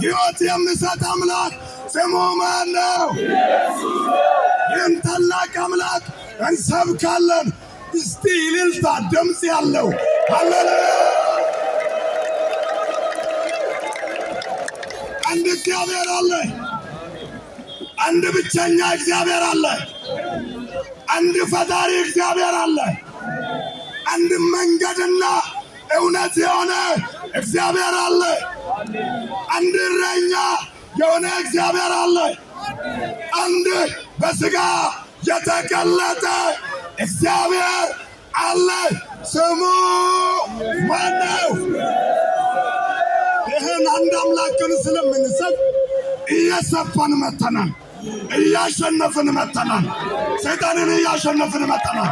ሕይወት የሚሰጥ አምላክ ስሙ ማን ነው? ይህን ታላቅ አምላክ እንሰብካለን። እስቲ እልልታ ድምፅ ያለው ሃሌሉያ! አንድ እግዚአብሔር አለ። አንድ ብቸኛ እግዚአብሔር አለ። አንድ ፈጣሪ እግዚአብሔር አለ። አንድ መንገድና እውነት የሆነ እግዚአብሔር አለ። አንድ እረኛ የሆነ እግዚአብሔር አለ። አንድ በሥጋ የተገለጠ እግዚአብሔር አለ። ስሙ ማን ነው? ይህን አንድ አምላክን ስለምንሰብ እየሰፋን መተናል። እያሸነፍን መተናል። ሰይጣንን እያሸነፍን መተናል።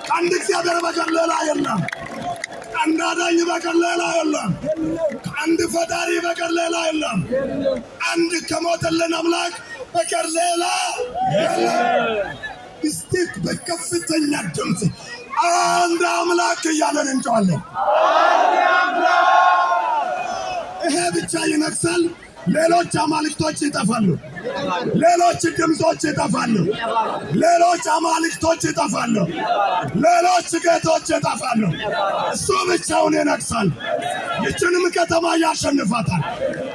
ከአንድ እግዚአብሔር በቀር ሌላ የለም። ከአንድ አዳኝ በቀር ሌላ የለም። ከአንድ ፈጣሪ በቀር ሌላ የለም። አንድ ከሞተልን አምላክ በቀር ሌላ የለም። እስቲ በከፍተኛ ድምፅ አንድ አምላክ እያለን እንጨዋለን። ይሄ ብቻ ይነግሣል። ሌሎች አማልክቶች ይጠፋሉ። ሌሎች ድምፆች ይጠፋሉ። ሌሎች አማልክቶች ይጠፋሉ። ሌሎች ጌቶች ይጠፋሉ። እሱ ብቻውን ይነግሣል። ይችንም ከተማ ያሸንፋታል።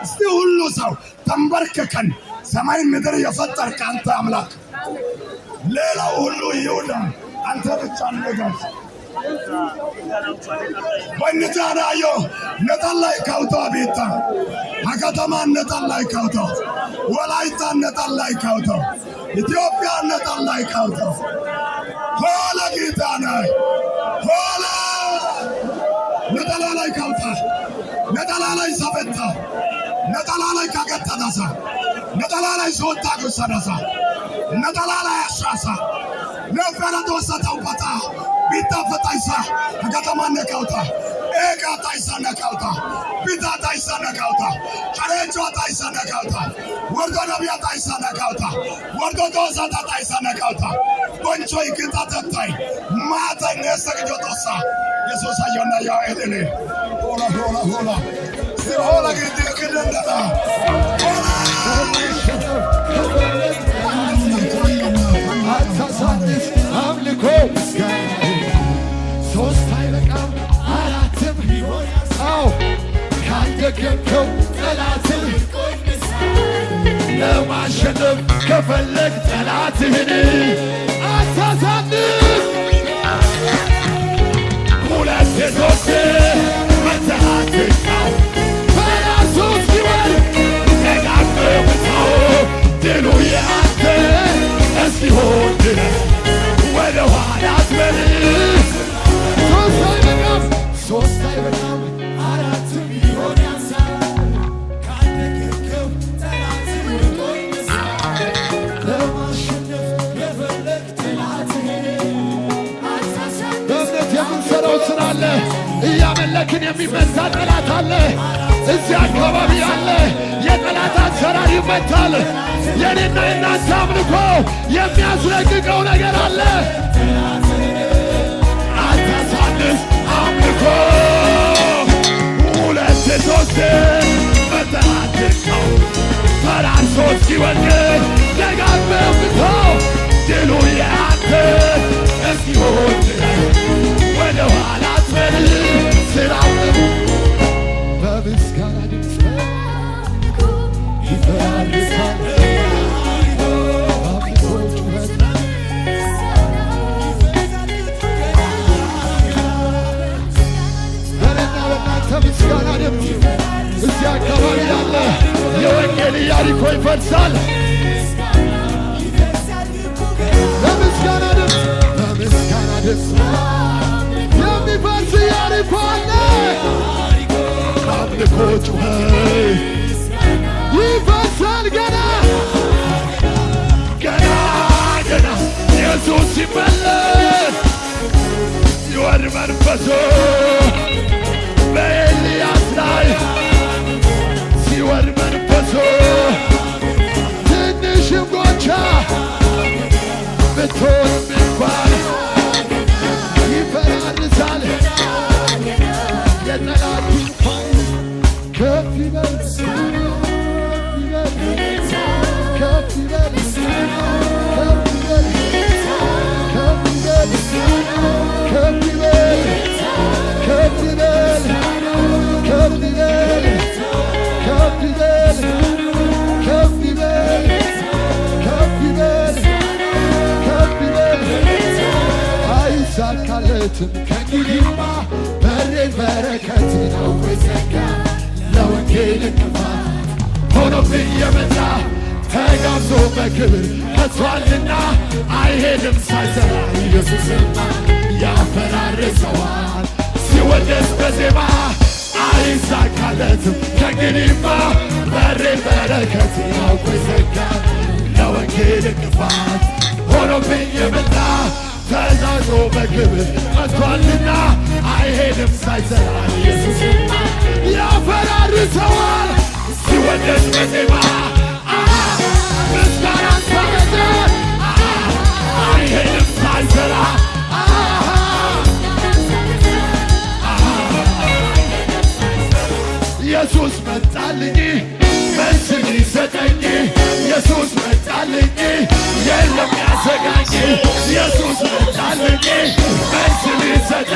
እስቲ ሁሉ ሰው ተንበርክከን ሰማይ ምድር የፈጠርክ አንተ አምላክ፣ ሌላው ሁሉ ይሁዳ፣ አንተ ብቻ ንገስ። ወንጃናዮ ነጠላይ ካውቶ ቢታ አከተማ ነጠላይ ካውቶ ወላይታ ነጠላይ ካውቶ ኢትዮጵያ ነጠላይ ካውቶ ሆላ ጌታና ሆላ ነጠላይ ካውታ ነጠላይ ሰበታ ነጠላይ ካገታዳሳ ነጠላይ ሶታ ጉሰዳሳ ነጠላይ አሻሳ ነፈረቶ ሰታውፓታ ቢታ ፈታይሳ አከተማ ነካውታ ኤጋ ታይሳ ነካውታ ቢታ ታይሳ ነካውታ ቻሬቾ ታይሳ ነካውታ ወርዶ ነቢያ ታይሳ ነካውታ ወርዶ ቶሳታ ታይሳ ነካውታ ጎንቾ ይግታ ተታይ ማታ ነሰግጆ ቶሳ ኢየሱስ አየና ያው ኤደኔ ሆላ ሆላ ሆላ ሲሆላ ግዲ ግደንደና ሆላ አታሳንስ አምልኮ ሶስት አይበቃም አራትም አዎ ካልደገምከው ጠላትን ለማሸነፍ ከፈለግ ጠላትህን አታሳንስ ሁለት ሶስት መተሃትቃው በራሱስ ሲወል ደጋግመው ድሉ የአንተ እስኪሆን ድረስ ወደ ኋላ አትመልስ። ሶስት አይበቃም አራትም ቢሆን ያንሳል። ካልደገምከው ጠላትህን ለማሸነፍ የፈለግ ጠላትህን አለ። እያመለክን የሚመታ ጠላት አለ። እዚህ አካባቢ አለ። የጠላት አሰራር ይመታል። የኔና የናንተ አምልኮ የሚያስለቅቀው ነገር አለ። አታሳንስ አምልኮ ሁለት ሶስት መተናድቀው ፈራርሶ እስኪወድቅ ደጋግመህ ምታው ድሉ ያንተ እስኪሆን ወደ ኋላ አትበል ስራው በምስጋና ድምፅ ይፈራርሳል ምስጋና ድምፅ እዚህ አካባቢ ያለ የወንጌል ኢያሪኮ ይፈርሳል። በምስጋና ድምፅ በምስጋና ድምፅ የሚፈርስ ኢያሪኮ አለ። አምልኮ ጩኸት ይፈርሳል ገና ገና ገና ኢየሱስ ሲመለስ ይወርድ መንፈሱ በኤልያስ ላይ ሲወርድ መንፈሱ ትንሽም ጎቻ ብትሆንም እንኳን ይፈራርሳል። የጠላት ድንኳን ከፍ ይበል ከፍ ይበል ከፍ ይበል ከፍ ይበል ከፍ ይበል ከፍ ይበል ከፍ ይበል ከፍ ይበል ከፍ ይበል ከፍ ይበል ከፍ ይበል አይሳካለትም ከእንግዲህማ በሬን በረከት ነው የዘጋ ለወንጌል እንቅፋት ሆኖብኝ የመጣ ተጋብዞ በክብር መጥቷልና አይሄድም ሳይሰራ ኢየሱስማ ያፈራርሰዋል ሲወደስ በዜማ አይሳካለትም ከእንግዲህማ በሬን በረከት ያውቆ ይዘጋል ለወንጌል እንቅፋት ሆኖብኝ የመጣ ተዛዞ በክብር መጥቷልና አይሄድም ሳይሰራ ኢየሱስማ ያፈራርሰዋል ሲወደስ በዜማ ምስጋናን ሳመዘ አይሄድም ሳይሰራ ኢየሱስ መጣልኝ መልስ ሊሰጠኝ ኢየሱስ መጣልኝ የለም ያሰጋኝ ኢየሱስ መጣልኝ መልስ ሊሰጠኝ